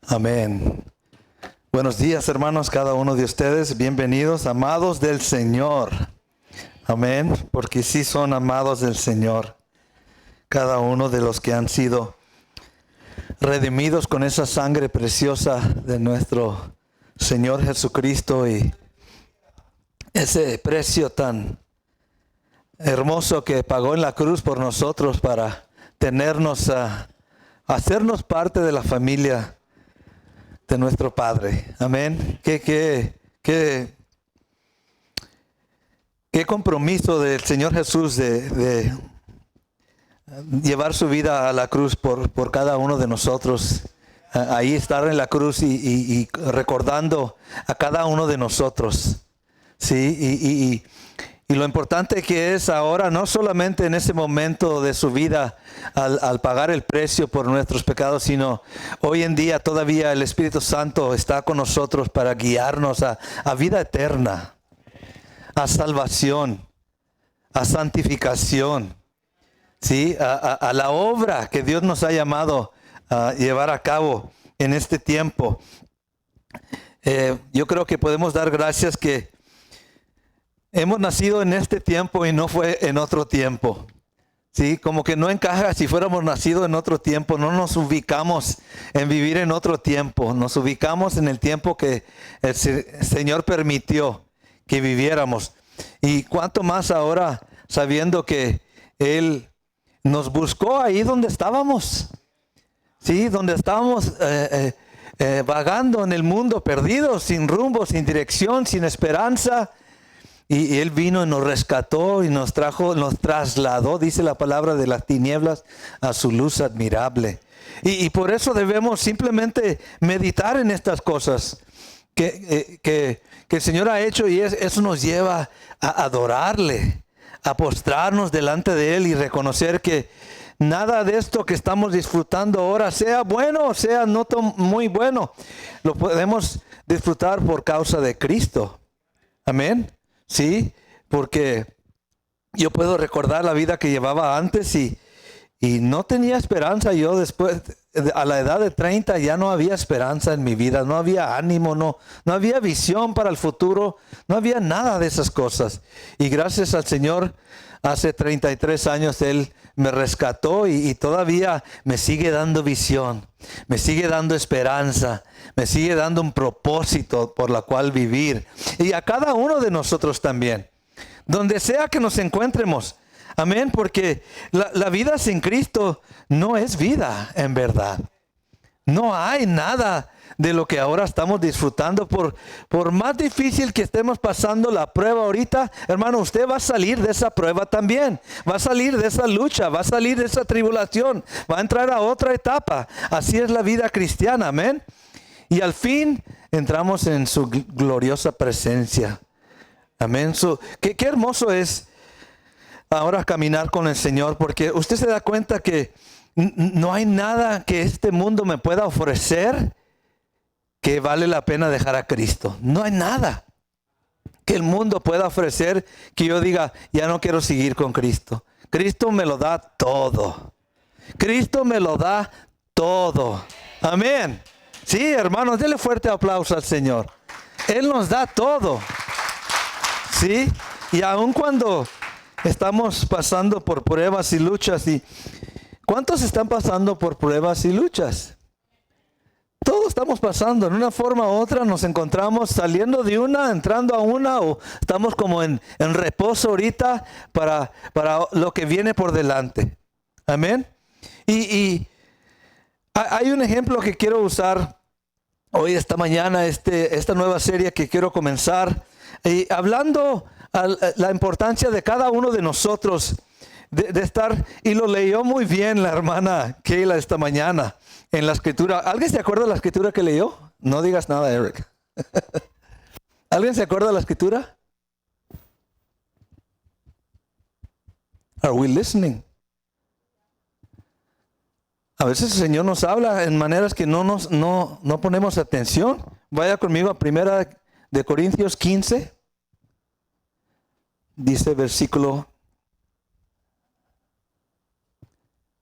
Amén. Buenos días, hermanos, cada uno de ustedes. Bienvenidos, amados del Señor. Amén. Porque sí son amados del Señor. Cada uno de los que han sido redimidos con esa sangre preciosa de nuestro Señor Jesucristo y ese precio tan hermoso que pagó en la cruz por nosotros para tenernos hacernos parte de la familia de nuestro Padre. Amén. Qué compromiso del Señor Jesús de llevar su vida a la cruz por cada uno de nosotros. Ahí estar en la cruz y recordando a cada uno de nosotros. Sí, y lo importante que es ahora, no solamente en ese momento de su vida, al pagar el precio por nuestros pecados, sino hoy en día todavía el Espíritu Santo está con nosotros para guiarnos a vida eterna, a salvación, a santificación, ¿sí? A la obra que Dios nos ha llamado a llevar a cabo en este tiempo. Yo creo que podemos dar gracias que hemos nacido en este tiempo y no fue en otro tiempo. Sí, como que no encaja si fuéramos nacidos en otro tiempo. No nos ubicamos en vivir en otro tiempo. Nos ubicamos en el tiempo que el Señor permitió que viviéramos. Y cuánto más ahora sabiendo que Él nos buscó ahí donde estábamos. Sí, donde estábamos vagando en el mundo, perdidos, sin rumbo, sin dirección, sin esperanza. Y Él vino y nos rescató y nos trasladó, dice la palabra, de las tinieblas a su luz admirable. Y por eso debemos simplemente meditar en estas cosas que el Señor ha hecho, y eso nos lleva a adorarle, a postrarnos delante de Él y reconocer que nada de esto que estamos disfrutando ahora, sea bueno o sea no muy bueno, lo podemos disfrutar por causa de Cristo. Amén. Sí, porque yo puedo recordar la vida que llevaba antes y no tenía esperanza. Yo después, a la edad de 30, ya no había esperanza en mi vida, no había ánimo, no había visión para el futuro, no había nada de esas cosas. Y gracias al Señor, hace 33 años Él me rescató y todavía me sigue dando visión, me sigue dando esperanza, me sigue dando un propósito por la cual vivir. Y a cada uno de nosotros también, donde sea que nos encontremos. Amén, porque la vida sin Cristo no es vida en verdad. No hay nada de lo que ahora estamos disfrutando. Por más difícil que estemos pasando la prueba ahorita, hermano, usted va a salir de esa prueba también. Va a salir de esa lucha, va a salir de esa tribulación, va a entrar a otra etapa. Así es la vida cristiana, amén. Y al fin entramos en su gloriosa presencia. Amén. Qué hermoso es ahora caminar con el Señor, porque usted se da cuenta que no hay nada que este mundo me pueda ofrecer que vale la pena dejar a Cristo. No hay nada que el mundo pueda ofrecer que yo diga, ya no quiero seguir con Cristo. Cristo me lo da todo. Cristo me lo da todo. Amén. Sí, hermanos, denle fuerte aplauso al Señor. Él nos da todo. Sí, y aun cuando estamos pasando por pruebas y luchas, ¿y cuántos están pasando por pruebas y luchas? Todos estamos pasando, en una forma u otra nos encontramos saliendo de una, entrando a una, o estamos como en reposo ahorita para lo que viene por delante. Amén. Y hay un ejemplo que quiero usar hoy, esta mañana, esta nueva serie que quiero comenzar, y hablando la importancia de cada uno de nosotros de estar, y lo leyó muy bien la hermana Keila esta mañana en la escritura. ¿Alguien se acuerda de la escritura que leyó? No digas nada, Eric. ¿Alguien se acuerda de la escritura? Are we listening? A veces el Señor nos habla en maneras que no ponemos atención. Vaya conmigo a 1 de Corintios 15. Dice versículo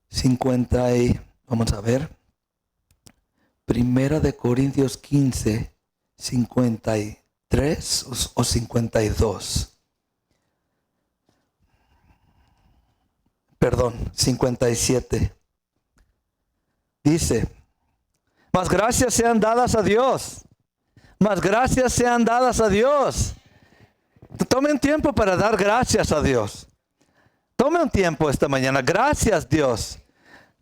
50 y vamos a ver. Primera de Corintios 15, 53 o 52. Perdón, 57. Dice, mas gracias sean dadas a Dios. Mas gracias sean dadas a Dios. Tomen tiempo para dar gracias a Dios. Tome un tiempo esta mañana. Gracias, Dios,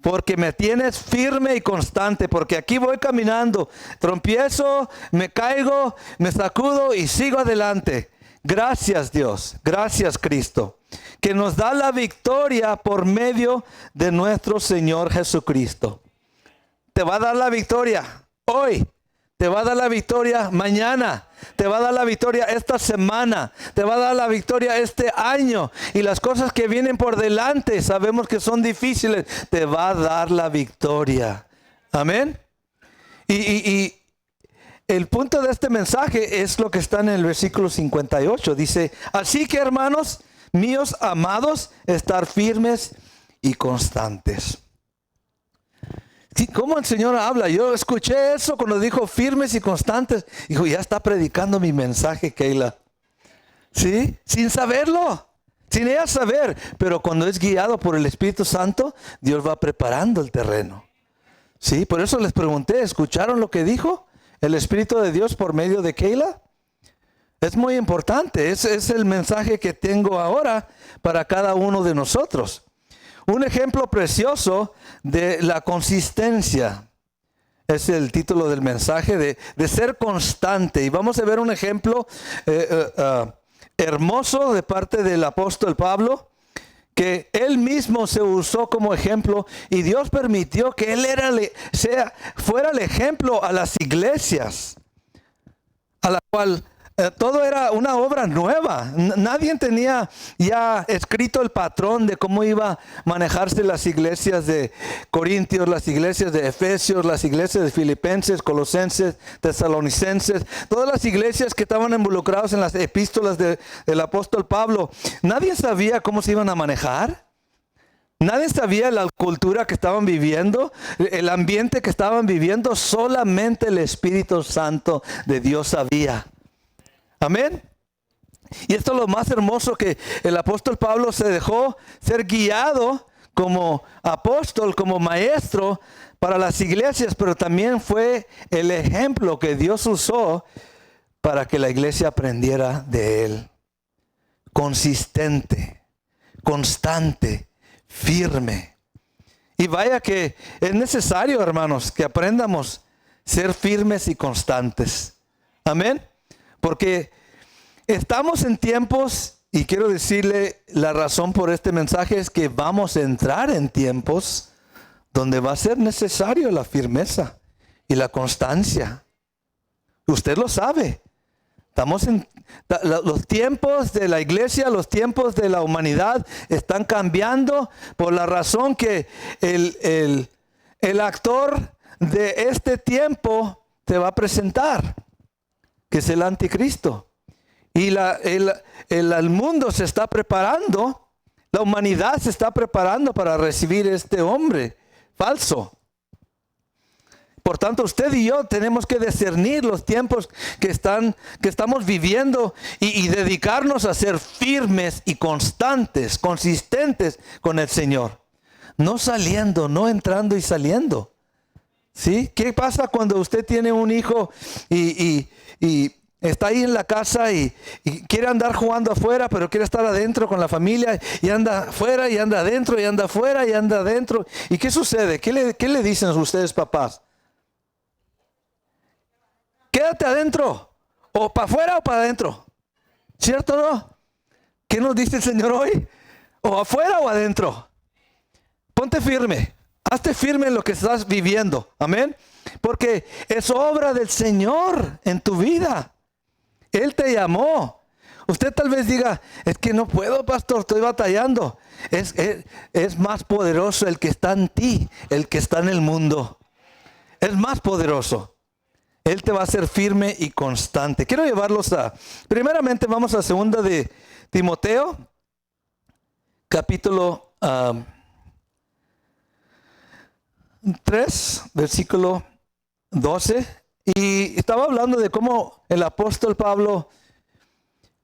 porque me tienes firme y constante, porque aquí voy caminando, trompiezo, me caigo, me sacudo y sigo adelante. Gracias, Dios. Gracias, Cristo, que nos da la victoria por medio de nuestro Señor Jesucristo. Te va a dar la victoria hoy. Te va a dar la victoria mañana. Te va a dar la victoria esta semana. Te va a dar la victoria este año. Y las cosas que vienen por delante, sabemos que son difíciles. Te va a dar la victoria. Amén. Y el punto de este mensaje es lo que está en el versículo 58. Dice, así que hermanos míos amados, estar firmes y constantes. ¿Cómo el Señor habla? Yo escuché eso cuando dijo firmes y constantes. Dijo, ya está predicando mi mensaje, Keila. ¿Sí? Sin saberlo. Sin ella saber. Pero cuando es guiado por el Espíritu Santo, Dios va preparando el terreno. ¿Sí? Por eso les pregunté, ¿escucharon lo que dijo el Espíritu de Dios por medio de Keila? Es muy importante. Ese es el mensaje que tengo ahora para cada uno de nosotros. Un ejemplo precioso de la consistencia es el título del mensaje, de ser constante. Y vamos a ver un ejemplo hermoso de parte del apóstol Pablo, que él mismo se usó como ejemplo y Dios permitió que él fuera el ejemplo a las iglesias, a la cual todo era una obra nueva. Nadie tenía ya escrito el patrón de cómo iba a manejarse las iglesias de Corintios, las iglesias de Efesios, las iglesias de Filipenses, Colosenses, Tesalonicenses, todas las iglesias que estaban involucradas en las epístolas del apóstol Pablo. Nadie sabía cómo se iban a manejar. Nadie sabía la cultura que estaban viviendo, el ambiente que estaban viviendo. Solamente el Espíritu Santo de Dios sabía. Amén. Y esto es lo más hermoso, que el apóstol Pablo se dejó ser guiado como apóstol, como maestro para las iglesias, pero también fue el ejemplo que Dios usó para que la iglesia aprendiera de él. Consistente, constante, firme. Y vaya que es necesario, hermanos, que aprendamos a ser firmes y constantes. Amén. Porque estamos en tiempos, y quiero decirle la razón por este mensaje es que vamos a entrar en tiempos donde va a ser necesario la firmeza y la constancia. Usted lo sabe. Estamos en los tiempos de la iglesia, los tiempos de la humanidad están cambiando por la razón que el actor de este tiempo se va a presentar, que es el anticristo. Y el mundo se está preparando, la humanidad se está preparando para recibir este hombre falso. Por tanto, usted y yo tenemos que discernir los tiempos que estamos viviendo y dedicarnos a ser firmes y constantes, consistentes con el Señor. No saliendo, no entrando y saliendo. ¿Sí? ¿Qué pasa cuando usted tiene un hijo y está ahí en la casa y quiere andar jugando afuera, pero quiere estar adentro con la familia, y anda afuera y anda adentro y anda afuera y anda adentro? ¿Y qué sucede? ¿Qué le dicen a ustedes, papás? Quédate adentro, o para afuera o para adentro. ¿Cierto o no? ¿Qué nos dice el Señor hoy? ¿O afuera o adentro? Ponte firme. Hazte firme en lo que estás viviendo. Amén. Porque es obra del Señor en tu vida. Él te llamó. Usted tal vez diga, es que no puedo, pastor, estoy batallando. Es más poderoso el que está en ti, el que está en el mundo. Es más poderoso. Él te va a hacer firme y constante. Quiero llevarlos primeramente vamos a 2 de Timoteo, capítulo 3, versículo 12. Y estaba hablando de cómo el apóstol Pablo,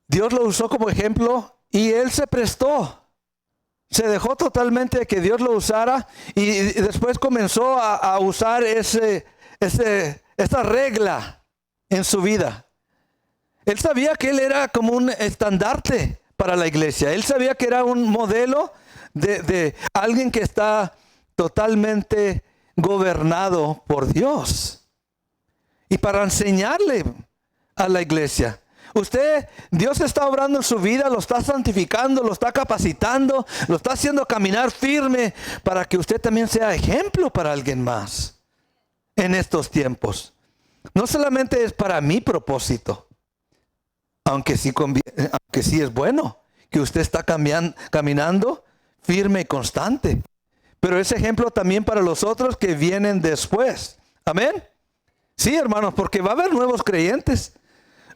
Dios lo usó como ejemplo y él se prestó. Se dejó totalmente que Dios lo usara y después comenzó a usar esta regla en su vida. Él sabía que él era como un estandarte para la iglesia. Él sabía que era un modelo de alguien que está totalmente gobernado por Dios. Y para enseñarle a la iglesia. Dios está obrando en su vida, lo está santificando, lo está capacitando, lo está haciendo caminar firme para que usted también sea ejemplo para alguien más en estos tiempos. No solamente es para mi propósito, aunque sí es bueno que usted está caminando firme y constante, pero es ejemplo también para los otros que vienen después. Amén. Sí, hermanos, porque va a haber nuevos creyentes.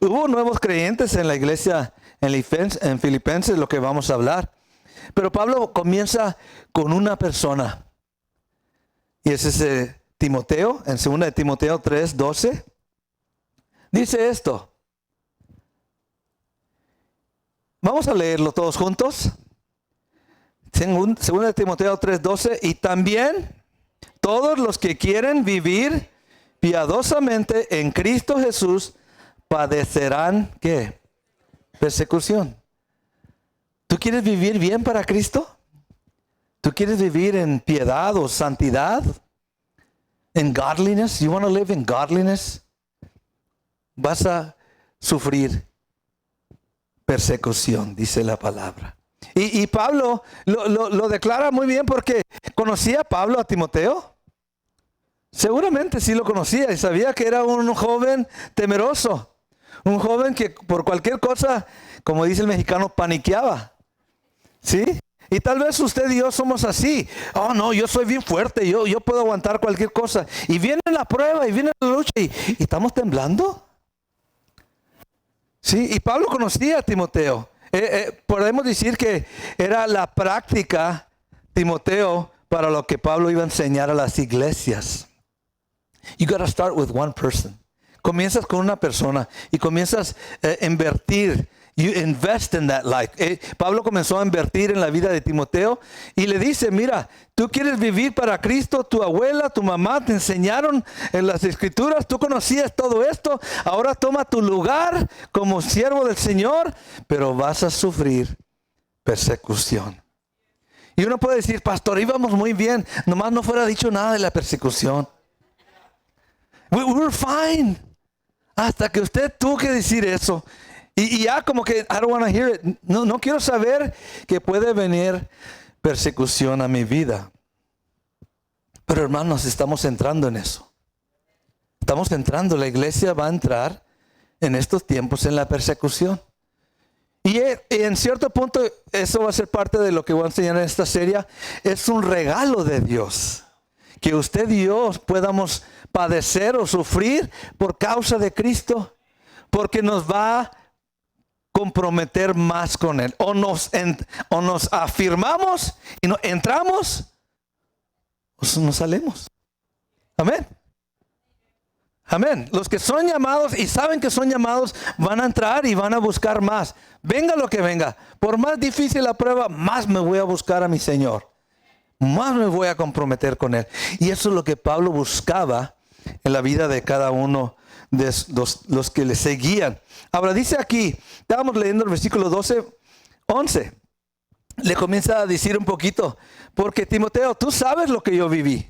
Hubo nuevos creyentes en la iglesia en Filipenses, lo que vamos a hablar. Pero Pablo comienza con una persona. Y es ese Timoteo, en 2 de Timoteo 3:12. Dice esto. Vamos a leerlo todos juntos. 2 de Timoteo 3:12. Y también todos los que quieren vivir piadosamente en Cristo Jesús padecerán, ¿qué? Persecución. ¿Tú quieres vivir bien para Cristo? ¿Tú quieres vivir en piedad o santidad? ¿En godliness? You want to live in godliness? Vas a sufrir persecución, dice la palabra. Y Pablo lo declara muy bien porque ¿conocía Pablo a Timoteo? Seguramente sí lo conocía y sabía que era un joven temeroso. Un joven que por cualquier cosa, como dice el mexicano, paniqueaba. ¿Sí? Y tal vez usted y yo somos así. Oh, no, yo soy bien fuerte, yo puedo aguantar cualquier cosa. Y viene la prueba y viene la lucha y estamos temblando. Sí, y Pablo conocía a Timoteo. Podemos decir que era la práctica, Timoteo, para lo que Pablo iba a enseñar a las iglesias. You got to start with one person. Comienzas con una persona y comienzas a invertir. You invest in that life. Pablo comenzó a invertir en la vida de Timoteo y le dice, mira, tú quieres vivir para Cristo, tu abuela, tu mamá te enseñaron en las escrituras, tú conocías todo esto, ahora toma tu lugar como siervo del Señor, pero vas a sufrir persecución. Y uno puede decir, pastor, íbamos muy bien, nomás no fuera dicho nada de la persecución. We were fine. Hasta que usted tuvo que decir eso. Y ya como que, I don't want to hear it. No quiero saber que puede venir persecución a mi vida. Pero hermanos, estamos entrando en eso. Estamos entrando, la iglesia va a entrar en estos tiempos en la persecución. Y en cierto punto, eso va a ser parte de lo que voy a enseñar en esta serie. Es un regalo de Dios. Que usted y yo podamos padecer o sufrir por causa de Cristo. Porque nos va a comprometer más con Él. O nos afirmamos y entramos o nos salimos. Amén. Amén. Los que son llamados y saben que son llamados van a entrar y van a buscar más. Venga lo que venga. Por más difícil la prueba, más me voy a buscar a mi Señor. Más me voy a comprometer con Él. Y eso es lo que Pablo buscaba en la vida de cada uno de los que le seguían. Ahora dice aquí, estábamos leyendo el versículo 11. Le comienza a decir un poquito, porque Timoteo, tú sabes lo que yo viví.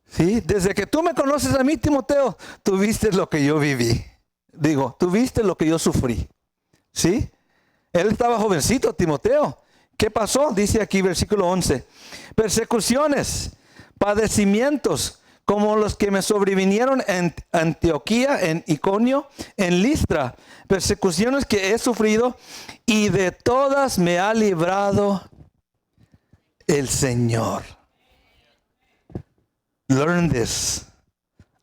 ¿Sí? Desde que tú me conoces a mí, Timoteo, tú viste lo que yo viví. Digo, tú viste lo que yo sufrí. ¿Sí? Él estaba jovencito, Timoteo. ¿Qué pasó? Dice aquí versículo 11. Persecuciones, padecimientos, como los que me sobrevinieron en Antioquía, en Iconio, en Listra. Persecuciones que he sufrido y de todas me ha librado el Señor. Learn this.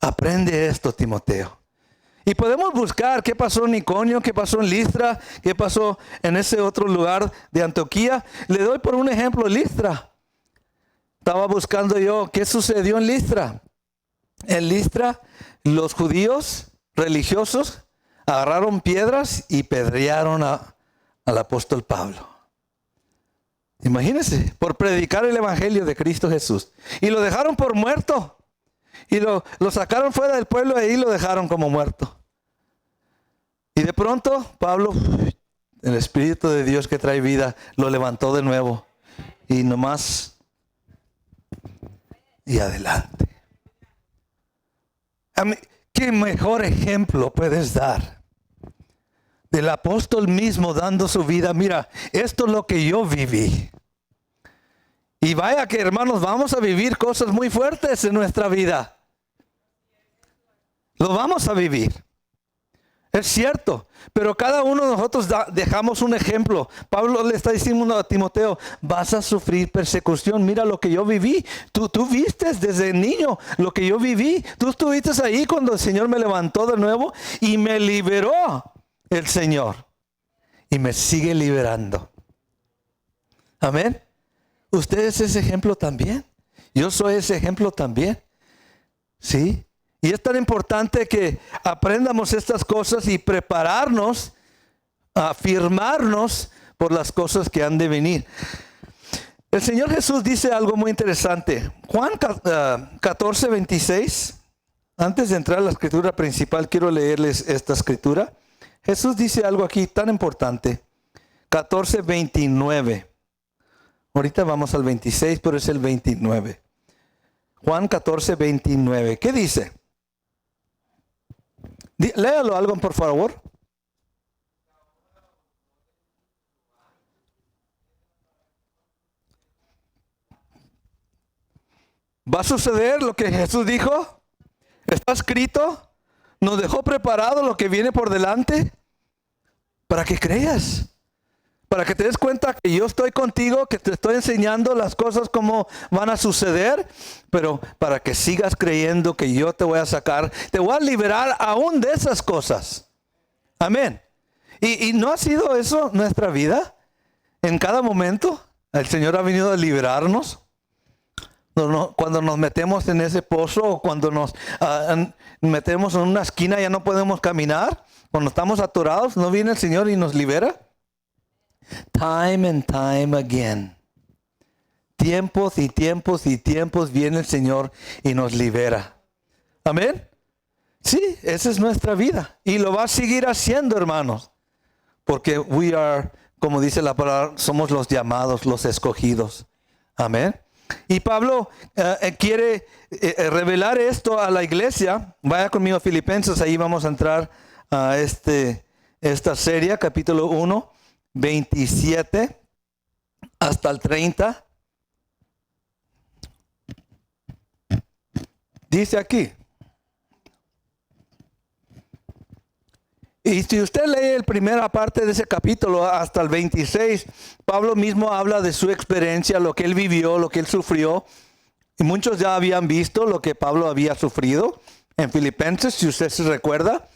Aprende esto, Timoteo. Y podemos buscar qué pasó en Iconio, qué pasó en Listra, qué pasó en ese otro lugar de Antioquía. Le doy por un ejemplo Listra. Estaba buscando yo qué sucedió en Listra. En Listra, los judíos religiosos agarraron piedras y pedrearon al apóstol Pablo. Imagínense, por predicar el evangelio de Cristo Jesús. Y lo dejaron por muerto. Y lo sacaron fuera del pueblo y ahí lo dejaron como muerto. Y de pronto Pablo, el Espíritu de Dios que trae vida, lo levantó de nuevo. Y nomás, y adelante. ¿Qué mejor ejemplo puedes dar? Del apóstol mismo dando su vida. Mira, esto es lo que yo viví. Y vaya que, hermanos, vamos a vivir cosas muy fuertes en nuestra vida. Lo vamos a vivir. Es cierto. Pero cada uno de nosotros dejamos un ejemplo. Pablo le está diciendo a Timoteo, vas a sufrir persecución. Mira lo que yo viví. Tú viste desde niño lo que yo viví. Tú estuviste ahí cuando el Señor me levantó de nuevo y me liberó el Señor. Y me sigue liberando. Amén. Usted es ese ejemplo también. Yo soy ese ejemplo también. ¿Sí? Y es tan importante que aprendamos estas cosas y prepararnos, afirmarnos por las cosas que han de venir. El Señor Jesús dice algo muy interesante. Juan 14, 26. Antes de entrar a la escritura principal, quiero leerles esta escritura. Jesús dice algo aquí tan importante. 14, 29. Ahorita vamos al 26, pero es el 29. Juan 14, 29. ¿Qué dice? Léalo algo, por favor. ¿Va a suceder lo que Jesús dijo? ¿Está escrito? ¿Nos dejó preparado lo que viene por delante? Para que creas. Para que te des cuenta que yo estoy contigo, que te estoy enseñando las cosas como van a suceder, pero para que sigas creyendo que yo te voy a sacar, te voy a liberar aún de esas cosas. Amén. ¿Y no ha sido eso nuestra vida? En cada momento, el Señor ha venido a liberarnos. Cuando nos metemos en ese pozo o cuando nos metemos en una esquina ya no podemos caminar, cuando estamos atorados, ¿no viene el Señor y nos libera? Time and time again. Tiempos y tiempos y tiempos viene el Señor y nos libera. Amén. Sí, esa es nuestra vida. Y lo va a seguir haciendo, hermanos. Porque we are, como dice la palabra, somos los llamados, los escogidos. Amén. Y Pablo quiere revelar esto a la iglesia. Vaya conmigo a Filipenses, ahí vamos a entrar a esta serie, capítulo 1. 27 hasta el 30. Dice aquí. Y si usted lee la primera parte de ese capítulo hasta el 26, Pablo mismo habla de su experiencia, lo que él vivió, lo que él sufrió. Y muchos ya habían visto lo que Pablo había sufrido en Filipenses, si usted se recuerda.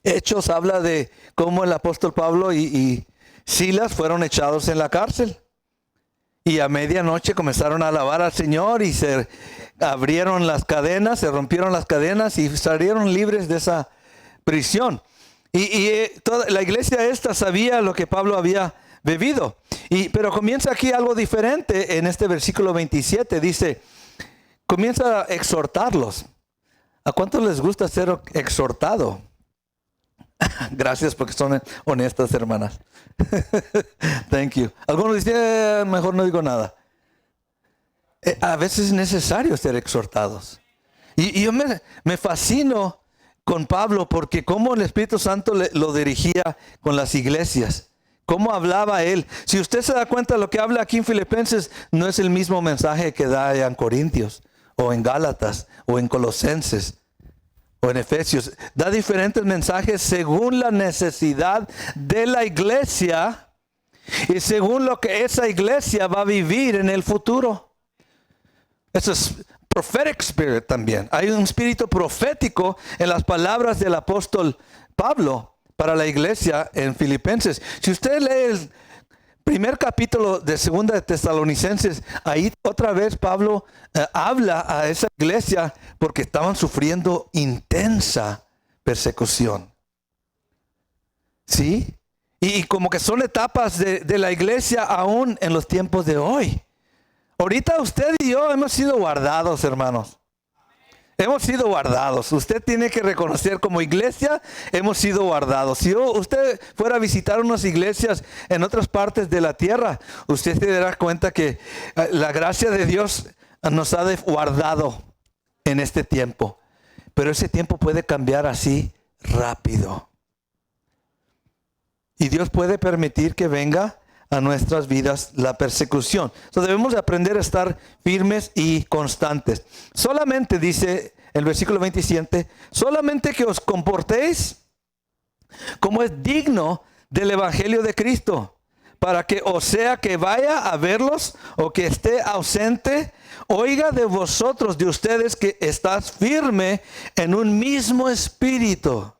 Hechos habla de cómo el apóstol Pablo y Silas fueron echados en la cárcel. Y a medianoche comenzaron a alabar al Señor y se abrieron las cadenas, se rompieron las cadenas y salieron libres de esa prisión. Y toda la iglesia esta sabía lo que Pablo había vivido. Pero comienza aquí algo diferente en este versículo 27. Dice, comienza a exhortarlos. ¿A cuántos les gusta ser exhortado? Gracias porque son honestas, hermanas. Thank you. Algunos dicen, mejor no digo nada. A veces es necesario ser exhortados. Y yo me fascino con Pablo porque cómo el Espíritu Santo lo dirigía con las iglesias. Cómo hablaba él. Si usted se da cuenta, lo que habla aquí en Filipenses no es el mismo mensaje que da en Corintios, o en Gálatas, o en Colosenses, o en Efesios. Da diferentes mensajes según la necesidad de la iglesia y según lo que esa iglesia va a vivir en el futuro. Eso es prophetic spirit también. Hay un espíritu profético en las palabras del apóstol Pablo para la iglesia en Filipenses. Si usted lee primer capítulo de Segunda de Tesalonicenses, ahí otra vez Pablo habla a esa iglesia porque estaban sufriendo intensa persecución. ¿Sí? Y como que son etapas de la iglesia aún en los tiempos de hoy. Ahorita usted y yo hemos sido guardados, hermanos. Hemos sido guardados. Usted tiene que reconocer como iglesia, hemos sido guardados. Si usted fuera a visitar unas iglesias en otras partes de la tierra, usted se dará cuenta que la gracia de Dios nos ha guardado en este tiempo. Pero ese tiempo puede cambiar así rápido. Y Dios puede permitir que venga a nuestras vidas la persecución. Entonces debemos de aprender a estar firmes y constantes. Solamente dice el versículo 27, solamente que os comportéis como es digno del evangelio de Cristo, para que o sea que vaya a verlos o que esté ausente, oiga de vosotros, de ustedes, que estás firme en un mismo espíritu.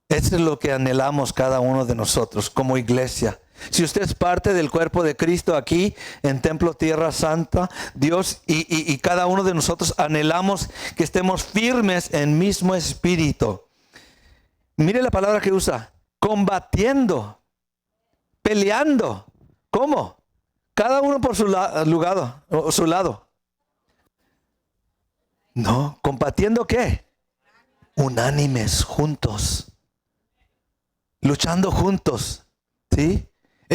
Eso es lo que anhelamos cada uno de nosotros como iglesia. Si usted es parte del cuerpo de Cristo aquí en Templo Tierra Santa, Dios y cada uno de nosotros anhelamos que estemos firmes en mismo espíritu. Mire la palabra que usa, combatiendo, peleando. ¿Cómo? Cada uno por su lado. No, combatiendo ¿qué? Unánimes, juntos. Luchando juntos, ¿sí?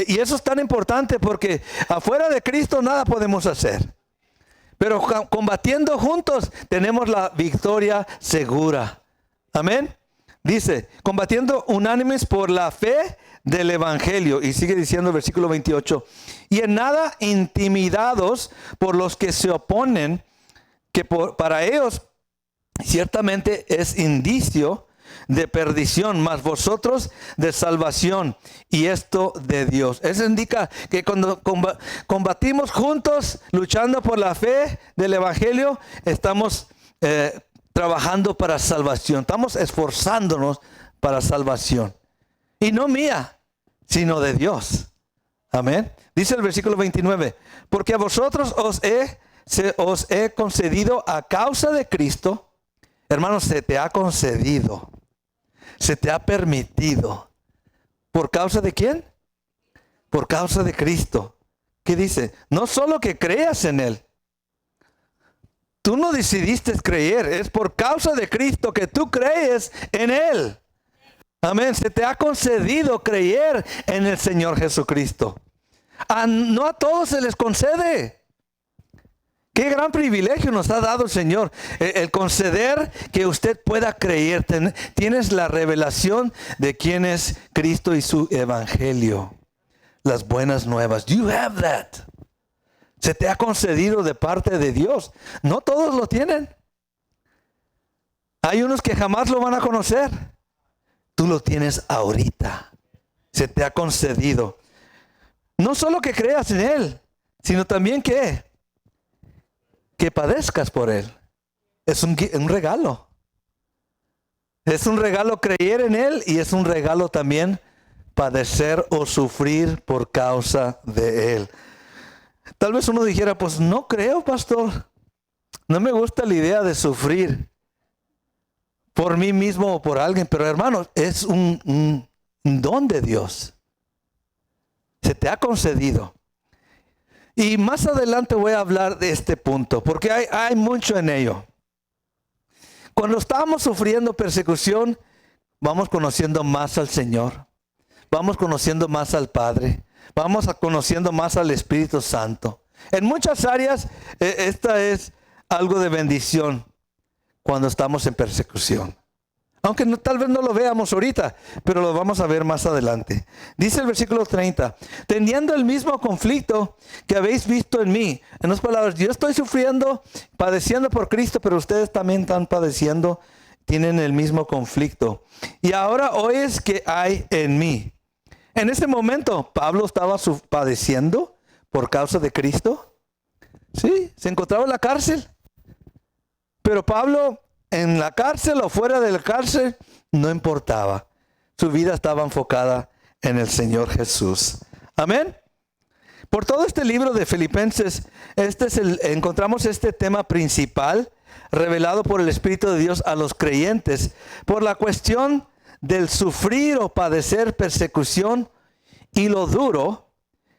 Y eso es tan importante porque afuera de Cristo nada podemos hacer. Pero combatiendo juntos tenemos la victoria segura. Amén. Dice, combatiendo unánimes por la fe del evangelio. Y sigue diciendo el versículo 28. Y en nada intimidados por los que se oponen, que para ellos ciertamente es indicio de perdición, mas vosotros de salvación, y esto de Dios. Eso indica que cuando combatimos juntos, luchando por la fe del evangelio, estamos trabajando para salvación, estamos esforzándonos para salvación. Y no mía, sino de Dios. Amén. Dice el versículo 29, porque a vosotros os he concedido a causa de Cristo. Hermanos, se te ha concedido, se te ha permitido. ¿Por causa de quién? Por causa de Cristo. ¿Qué dice? No solo que creas en Él. Tú no decidiste creer, es por causa de Cristo que tú crees en Él. Amén. Se te ha concedido creer en el Señor Jesucristo. No a todos se les concede. Qué gran privilegio nos ha dado el Señor, el conceder que usted pueda creer. Tienes la revelación de quién es Cristo y su evangelio, las buenas nuevas. You have that. Se te ha concedido de parte de Dios. No todos lo tienen. Hay unos que jamás lo van a conocer. Tú lo tienes ahorita. Se te ha concedido. No solo que creas en Él, sino también que padezcas por Él. Es un regalo. Es un regalo creer en Él y es un regalo también padecer o sufrir por causa de Él. Tal vez uno dijera, pues no creo, pastor. No me gusta la idea de sufrir por mí mismo o por alguien. Pero hermanos, es un don de Dios. Se te ha concedido. Y más adelante voy a hablar de este punto, porque hay mucho en ello. Cuando estamos sufriendo persecución, vamos conociendo más al Señor. Vamos conociendo más al Padre. Vamos conociendo más al Espíritu Santo. En muchas áreas, esta es algo de bendición cuando estamos en persecución. Aunque tal vez no lo veamos ahorita, pero lo vamos a ver más adelante. Dice el versículo 30, teniendo el mismo conflicto que habéis visto en mí. En otras palabras, yo estoy sufriendo, padeciendo por Cristo, pero ustedes también están padeciendo, tienen el mismo conflicto. Y ahora oyes que hay en mí. En ese momento, Pablo estaba padeciendo por causa de Cristo. Sí, se encontraba en la cárcel. Pero Pablo, en la cárcel o fuera de la cárcel, no importaba. Su vida estaba enfocada en el Señor Jesús. Amén. Por todo este libro de Filipenses, encontramos este tema principal revelado por el Espíritu de Dios a los creyentes por la cuestión del sufrir o padecer persecución y lo duro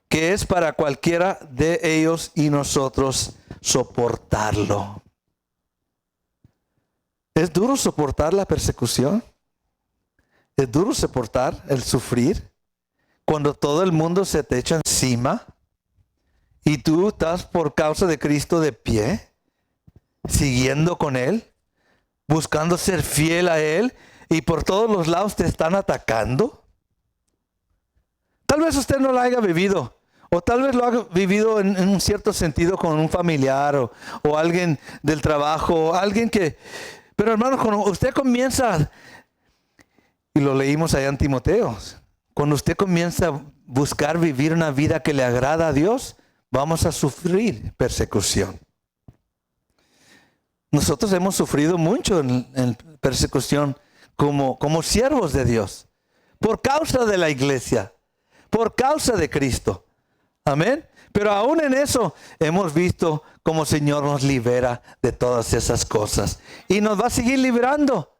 que es para cualquiera de ellos y nosotros soportarlo. ¿Es duro soportar la persecución? ¿Es duro soportar el sufrir cuando todo el mundo se te echa encima y tú estás por causa de Cristo de pie, siguiendo con Él, buscando ser fiel a Él y por todos los lados te están atacando? Tal vez usted no lo haya vivido, o tal vez lo haya vivido en un cierto sentido con un familiar o alguien del trabajo, alguien que... Pero hermanos, cuando usted comienza, y lo leímos allá en Timoteo, cuando usted comienza a buscar vivir una vida que le agrada a Dios, vamos a sufrir persecución. Nosotros hemos sufrido mucho en persecución como siervos de Dios, por causa de la iglesia, por causa de Cristo. Amén. Pero aún en eso hemos visto cómo el Señor nos libera de todas esas cosas. Y nos va a seguir librando.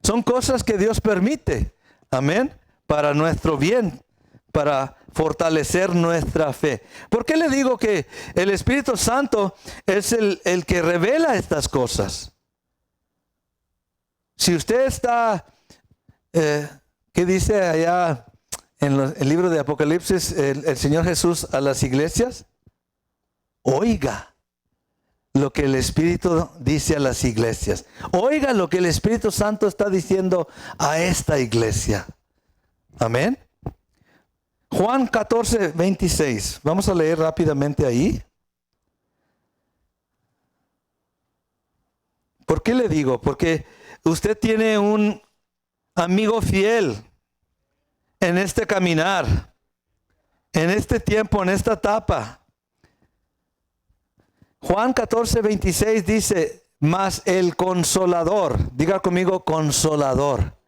Son cosas que Dios permite. Amén. Para nuestro bien, para fortalecer nuestra fe. ¿Por qué le digo que el Espíritu Santo es el que revela estas cosas? Si usted está, ¿qué dice allá en el libro de Apocalipsis el Señor Jesús a las iglesias? Oiga lo que el Espíritu dice a las iglesias. Oiga lo que el Espíritu Santo está diciendo a esta iglesia. Amén. Juan 14, 26. Vamos a leer rápidamente ahí. ¿Por qué le digo? Porque usted tiene un amigo fiel en este caminar, en este tiempo, en esta etapa. Juan 14, 26 dice, mas el Consolador, diga conmigo Consolador,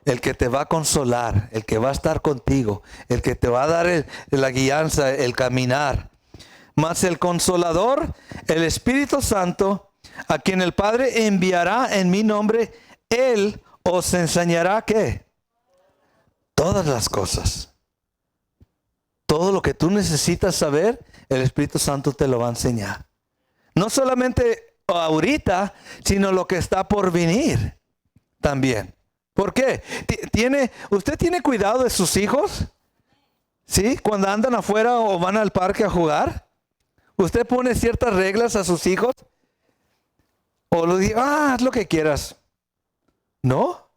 el que te va a consolar, el que va a estar contigo, el que te va a dar la guianza, el caminar. Mas el Consolador, el Espíritu Santo, a quien el Padre enviará en mi nombre, Él os enseñará ¿qué? Todas las cosas. Todo lo que tú necesitas saber, el Espíritu Santo te lo va a enseñar. No solamente ahorita, sino lo que está por venir también. ¿Por qué? ¿Usted tiene cuidado de sus hijos? ¿Sí? Cuando andan afuera o van al parque a jugar. ¿Usted pone ciertas reglas a sus hijos? ¿O lo dice, haz lo que quieras? ¿No?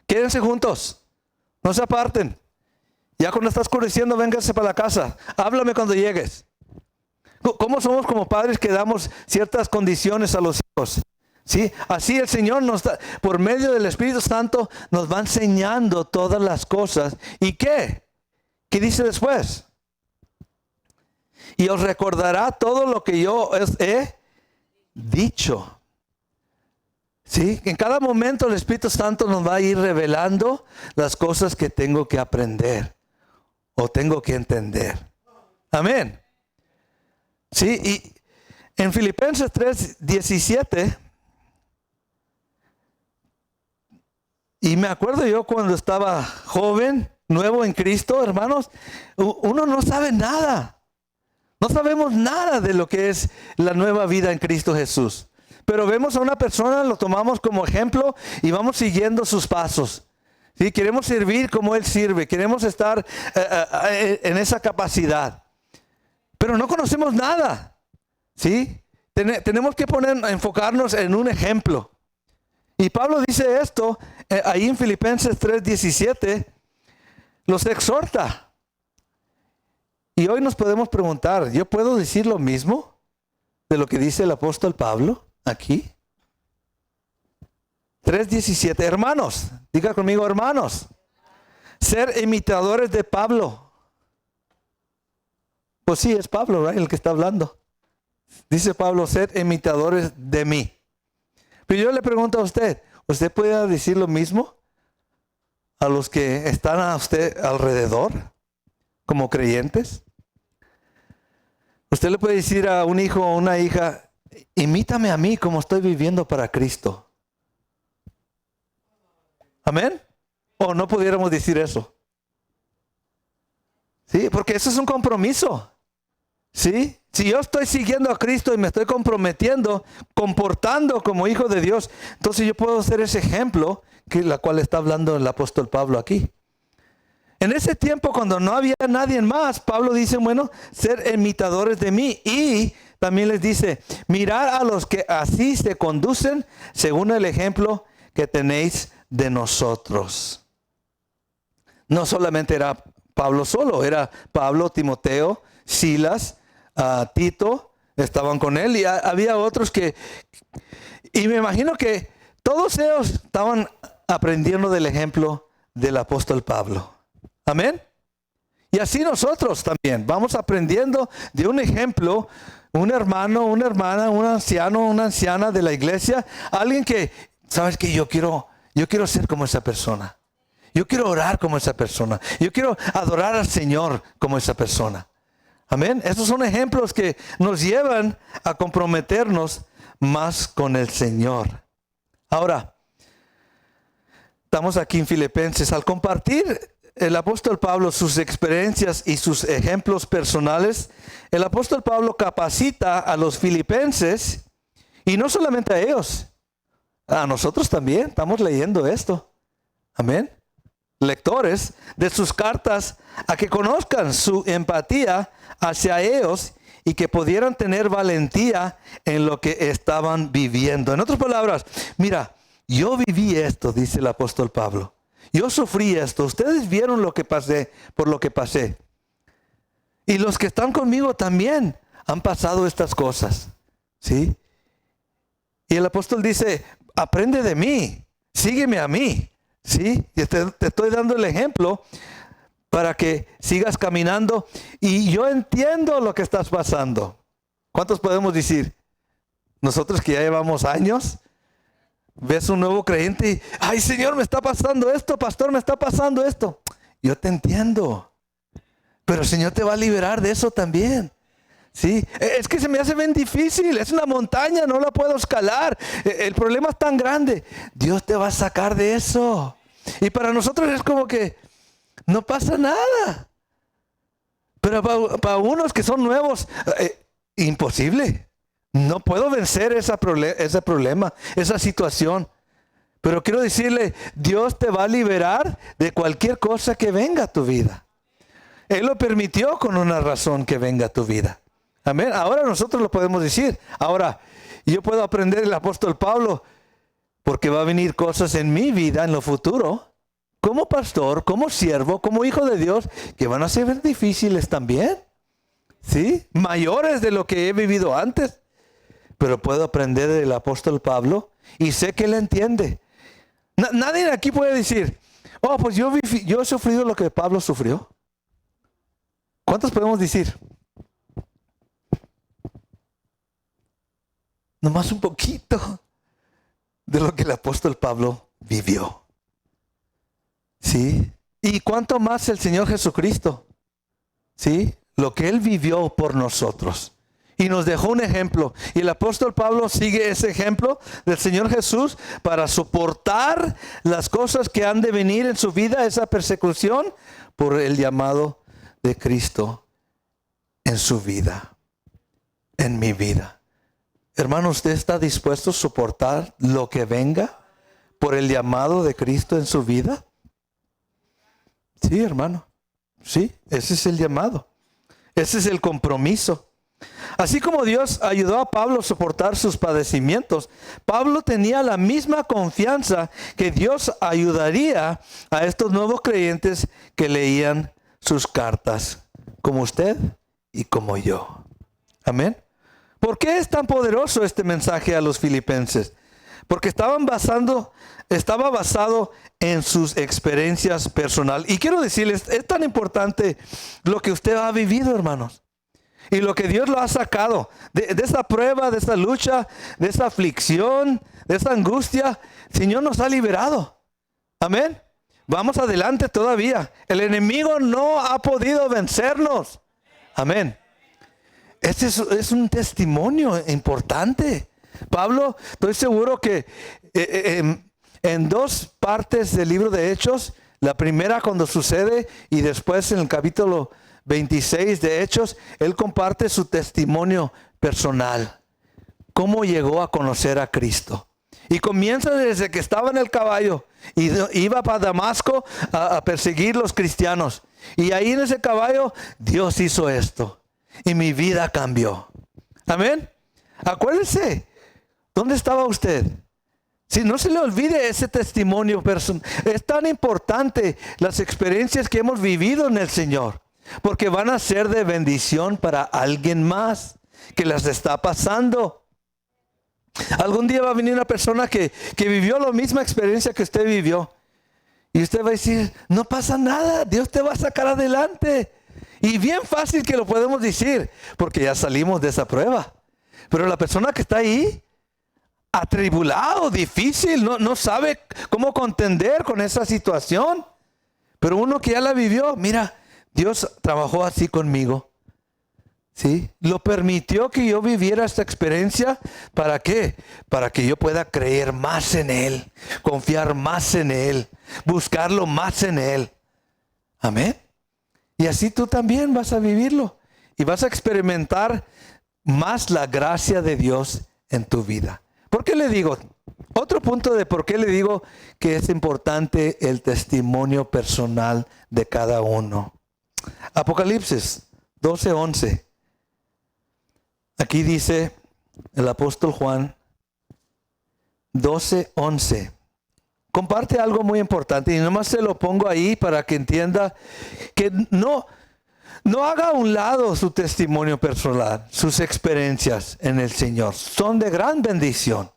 Quédense juntos. No se aparten. Ya cuando está oscureciendo, vénganse para la casa. Háblame cuando llegues. ¿Cómo somos como padres que damos ciertas condiciones a los hijos? ¿Sí? Así el Señor por medio del Espíritu Santo, nos va enseñando todas las cosas. ¿Y qué? ¿Qué dice después? Y os recordará todo lo que yo he dicho. ¿Sí? En cada momento el Espíritu Santo nos va a ir revelando las cosas que tengo que aprender o tengo que entender. Amén. Sí, y en Filipenses 3:17, y me acuerdo yo cuando estaba joven, nuevo en Cristo, hermanos, uno no sabe nada. No sabemos nada de lo que es la nueva vida en Cristo Jesús. Pero vemos a una persona, lo tomamos como ejemplo y vamos siguiendo sus pasos. ¿Sí? Queremos servir como Él sirve, queremos estar en esa capacidad. Pero no conocemos nada, ¿sí? Tenemos que enfocarnos en un ejemplo. Y Pablo dice esto, ahí en Filipenses 3:17, los exhorta. Y hoy nos podemos preguntar, ¿yo puedo decir lo mismo de lo que dice el apóstol Pablo aquí? 3:17, hermanos, diga conmigo hermanos, ser imitadores de Pablo. Pues sí, es Pablo, ¿verdad? El que está hablando. Dice Pablo, ser imitadores de mí. Pero yo le pregunto a usted, ¿usted puede decir lo mismo a los que están a usted alrededor? como creyentes? Usted le puede decir a un hijo o una hija, imítame a mí como estoy viviendo para Cristo. ¿Amén? ¿O no pudiéramos decir eso? Sí, porque eso es un compromiso. ¿Sí? Si yo estoy siguiendo a Cristo y me estoy comprometiendo, comportando como hijo de Dios, entonces yo puedo ser ese ejemplo que la cual está hablando el apóstol Pablo aquí. En ese tiempo, cuando no había nadie más, Pablo dice, bueno, ser imitadores de mí. Y también les dice, mirad a los que así se conducen según el ejemplo que tenéis de nosotros. No solamente era Pablo solo, era Pablo, Timoteo, Silas, Tito, estaban con él, y había otros que, y me imagino que todos ellos estaban aprendiendo del ejemplo del apóstol Pablo. Amén. Y así nosotros también vamos aprendiendo de un ejemplo, un hermano, una hermana, un anciano, una anciana de la iglesia, alguien que, ¿sabes qué? Yo quiero ser como esa persona. Yo quiero orar como esa persona. Yo quiero adorar al Señor como esa persona. Amén. Estos son ejemplos que nos llevan a comprometernos más con el Señor. Ahora, estamos aquí en Filipenses. Al compartir el apóstol Pablo sus experiencias y sus ejemplos personales, el apóstol Pablo capacita a los filipenses, y no solamente a ellos, a nosotros también. Estamos leyendo esto. Amén. Lectores de sus cartas, a que conozcan su empatía hacia ellos y que pudieran tener valentía en lo que estaban viviendo. En otras palabras, mira, yo viví esto, dice el apóstol Pablo. Yo sufrí esto. Ustedes vieron lo que pasé, por lo que pasé. Y los que están conmigo también han pasado estas cosas. ¿Sí? Y el apóstol dice, aprende de mí, sígueme a mí. ¿Sí? Te estoy dando el ejemplo para que sigas caminando. Y yo entiendo lo que estás pasando. ¿Cuántos podemos decir? Nosotros que ya llevamos años, ves un nuevo creyente y, ay Señor, me está pasando esto, pastor, me está pasando esto. Yo te entiendo. Pero el Señor te va a liberar de eso también. Sí, es que se me hace bien difícil, es una montaña, no la puedo escalar, el problema es tan grande. Dios te va a sacar de eso. Y para nosotros es como que no pasa nada. Pero para unos que son nuevos, imposible. No puedo vencer ese problema, esa situación. Pero quiero decirle, Dios te va a liberar de cualquier cosa que venga a tu vida. Él lo permitió con una razón que venga a tu vida. Amén. Ahora nosotros lo podemos decir. Ahora, yo puedo aprender del apóstol Pablo, porque va a venir cosas en mi vida en lo futuro, como pastor, como siervo, como hijo de Dios, que van a ser difíciles también. ¿Sí? Mayores de lo que he vivido antes. Pero puedo aprender del apóstol Pablo y sé que él entiende. Nadie aquí puede decir, oh, pues yo he sufrido lo que Pablo sufrió. ¿Cuántos podemos decir? Nomás un poquito de lo que el apóstol Pablo vivió. ¿Sí? Y cuánto más el Señor Jesucristo. ¿Sí? Lo que Él vivió por nosotros. Y nos dejó un ejemplo. Y el apóstol Pablo sigue ese ejemplo del Señor Jesús para soportar las cosas que han de venir en su vida, esa persecución, por el llamado de Cristo en su vida, en mi vida. Hermano, ¿usted está dispuesto a soportar lo que venga por el llamado de Cristo en su vida? Sí, hermano. Sí, ese es el llamado. Ese es el compromiso. Así como Dios ayudó a Pablo a soportar sus padecimientos, Pablo tenía la misma confianza que Dios ayudaría a estos nuevos creyentes que leían sus cartas, como usted y como yo. Amén. ¿Por qué es tan poderoso este mensaje a los filipenses? Porque estaba basado en sus experiencias personales. Y quiero decirles, es tan importante lo que usted ha vivido, hermanos. Y lo que Dios lo ha sacado de esa prueba, de esa lucha, de esa aflicción, de esa angustia. El Señor nos ha liberado. Amén. Vamos adelante todavía. El enemigo no ha podido vencernos. Amén. Este es un testimonio importante. Pablo, estoy seguro que en dos partes del libro de Hechos, la primera cuando sucede y después en el capítulo 26 de Hechos, él comparte su testimonio personal. Cómo llegó a conocer a Cristo. Y comienza desde que estaba en el caballo y iba para Damasco a perseguir los cristianos. Y ahí en ese caballo Dios hizo esto. Y mi vida cambió. Amén. Acuérdese, ¿dónde estaba usted? Si no se le olvide ese testimonio personal. Es tan importante las experiencias que hemos vivido en el Señor. Porque van a ser de bendición para alguien más que las está pasando. Algún día va a venir una persona que vivió la misma experiencia que usted vivió. Y usted va a decir, no pasa nada, Dios te va a sacar adelante. Y bien fácil que lo podemos decir, porque ya salimos de esa prueba. Pero la persona que está ahí, atribulado, difícil, no sabe cómo contender con esa situación. Pero uno que ya la vivió, mira, Dios trabajó así conmigo. ¿Sí? Lo permitió que yo viviera esta experiencia. ¿Para qué? Para que yo pueda creer más en Él, confiar más en Él, buscarlo más en Él. Amén. Y así tú también vas a vivirlo y vas a experimentar más la gracia de Dios en tu vida. ¿Por qué le digo? Otro punto de por qué le digo que es importante el testimonio personal de cada uno. Apocalipsis 12:11. Aquí dice el apóstol Juan 12:11. Comparte algo muy importante y nomás se lo pongo ahí para que entienda que no haga a un lado su testimonio personal, sus experiencias en el Señor. Son de gran bendición.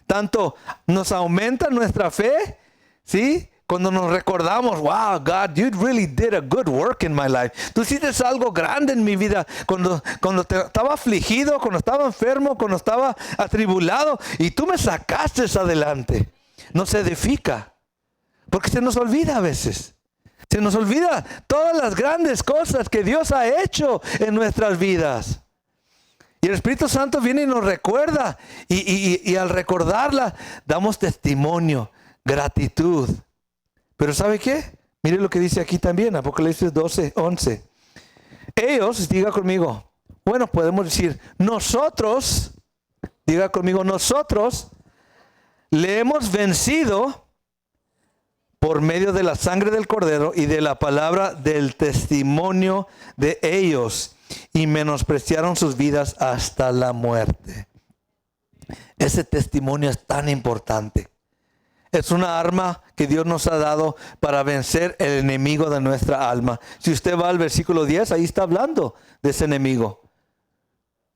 Tanto nos aumenta nuestra fe, ¿sí? Cuando nos recordamos, wow, God, you really did a good work in my life. Tú hiciste algo grande en mi vida. Cuando estaba afligido, cuando estaba enfermo, cuando estaba atribulado, y tú me sacaste adelante. Nos edifica. Porque se nos olvida a veces. Se nos olvida todas las grandes cosas que Dios ha hecho en nuestras vidas. Y el Espíritu Santo viene y nos recuerda. Y al recordarla, damos testimonio, gratitud. Pero ¿sabe qué? Mire lo que dice aquí también, Apocalipsis 12:11. Ellos, diga conmigo, bueno, podemos decir, nosotros, diga conmigo, nosotros le hemos vencido por medio de la sangre del Cordero y de la palabra del testimonio de ellos, y menospreciaron sus vidas hasta la muerte. Ese testimonio es tan importante. Es una arma que Dios nos ha dado para vencer el enemigo de nuestra alma. Si usted va al versículo 10, ahí está hablando de ese enemigo.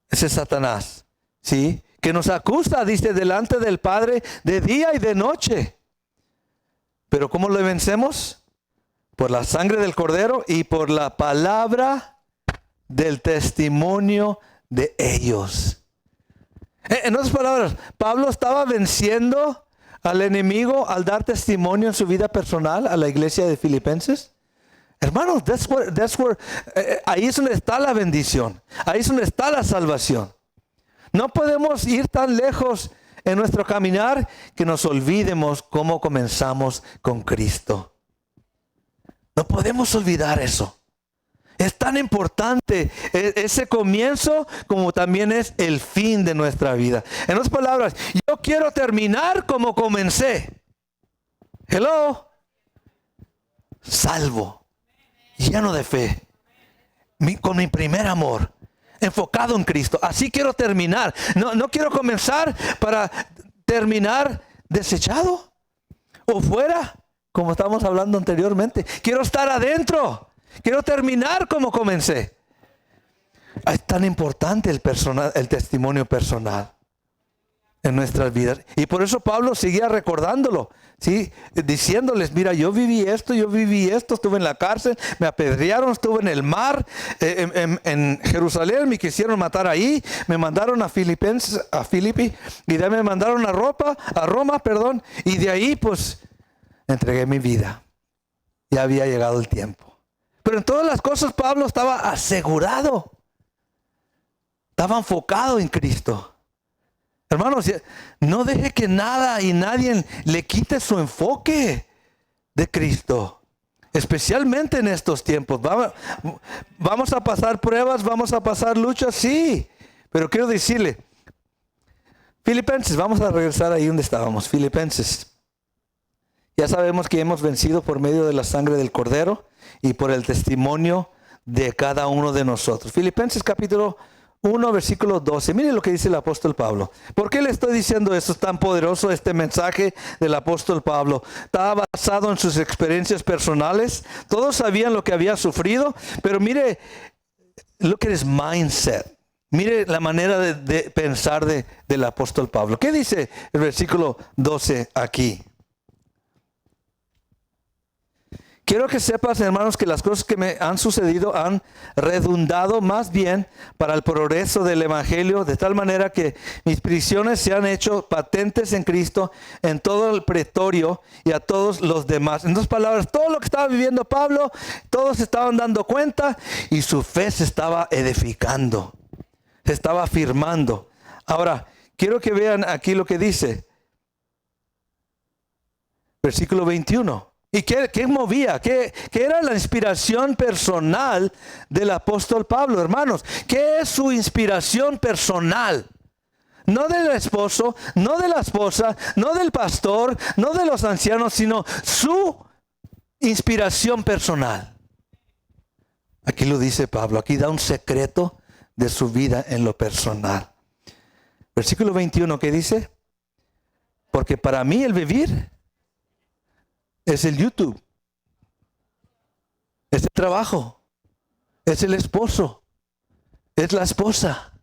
Ese es Satanás, ¿sí? Que nos acusa, dice, delante del Padre de día y de noche. Pero ¿cómo lo vencemos? Por la sangre del Cordero y por la palabra del testimonio de ellos. En otras palabras, Pablo estaba venciendo al enemigo al dar testimonio en su vida personal a la iglesia de Filipenses. Hermanos, ahí es donde está la bendición. Ahí es donde está la salvación. No podemos ir tan lejos en nuestro caminar que nos olvidemos cómo comenzamos con Cristo. No podemos olvidar eso. Es tan importante ese comienzo como también es el fin de nuestra vida. En otras palabras, yo quiero terminar como comencé. Hello. Salvo, lleno de fe, con mi primer amor, enfocado en Cristo. Así quiero terminar. No quiero comenzar para terminar desechado o fuera, como estábamos hablando anteriormente. Quiero estar adentro. Quiero terminar como comencé. Es tan importante el testimonio personal en nuestras vidas. Y por eso Pablo seguía recordándolo, ¿sí? Diciéndoles, mira, yo viví esto, estuve en la cárcel, me apedrearon, estuve en el mar, en Jerusalén, me quisieron matar ahí, me mandaron a Filipi, y de ahí me mandaron a Roma, y de ahí pues entregué mi vida. ya había llegado el tiempo. Pero en todas las cosas Pablo estaba asegurado. Estaba enfocado en Cristo. Hermanos, no deje que nada y nadie le quite su enfoque de Cristo. Especialmente en estos tiempos. Vamos a pasar pruebas, vamos a pasar luchas, sí. Pero quiero decirle, Filipenses, vamos a regresar ahí donde estábamos. Filipenses. Ya sabemos que hemos vencido por medio de la sangre del Cordero y por el testimonio de cada uno de nosotros. Filipenses capítulo 1, versículo 12. Mire lo que dice el apóstol Pablo. ¿Por qué le estoy diciendo esto? Es tan poderoso este mensaje del apóstol Pablo. Estaba basado en sus experiencias personales. Todos sabían lo que había sufrido, pero mire, look at his mindset. Mire la manera de pensar del apóstol Pablo. ¿Qué dice el versículo 12 aquí? Quiero que sepas, hermanos, que las cosas que me han sucedido han redundado más bien para el progreso del evangelio, de tal manera que mis prisiones se han hecho patentes en Cristo en todo el pretorio y a todos los demás. En dos palabras, todo lo que estaba viviendo Pablo, todos se estaban dando cuenta y su fe se estaba edificando, se estaba afirmando. Ahora, quiero que vean aquí lo que dice. Versículo 21. ¿Y qué movía? ¿Qué era la inspiración personal del apóstol Pablo, hermanos? ¿Qué es su inspiración personal? No del esposo, no de la esposa, no del pastor, no de los ancianos, sino su inspiración personal. Aquí lo dice Pablo, aquí da un secreto de su vida en lo personal. Versículo 21, ¿qué dice? Porque para mí el vivir es el YouTube, es el trabajo, es el esposo, es la esposa,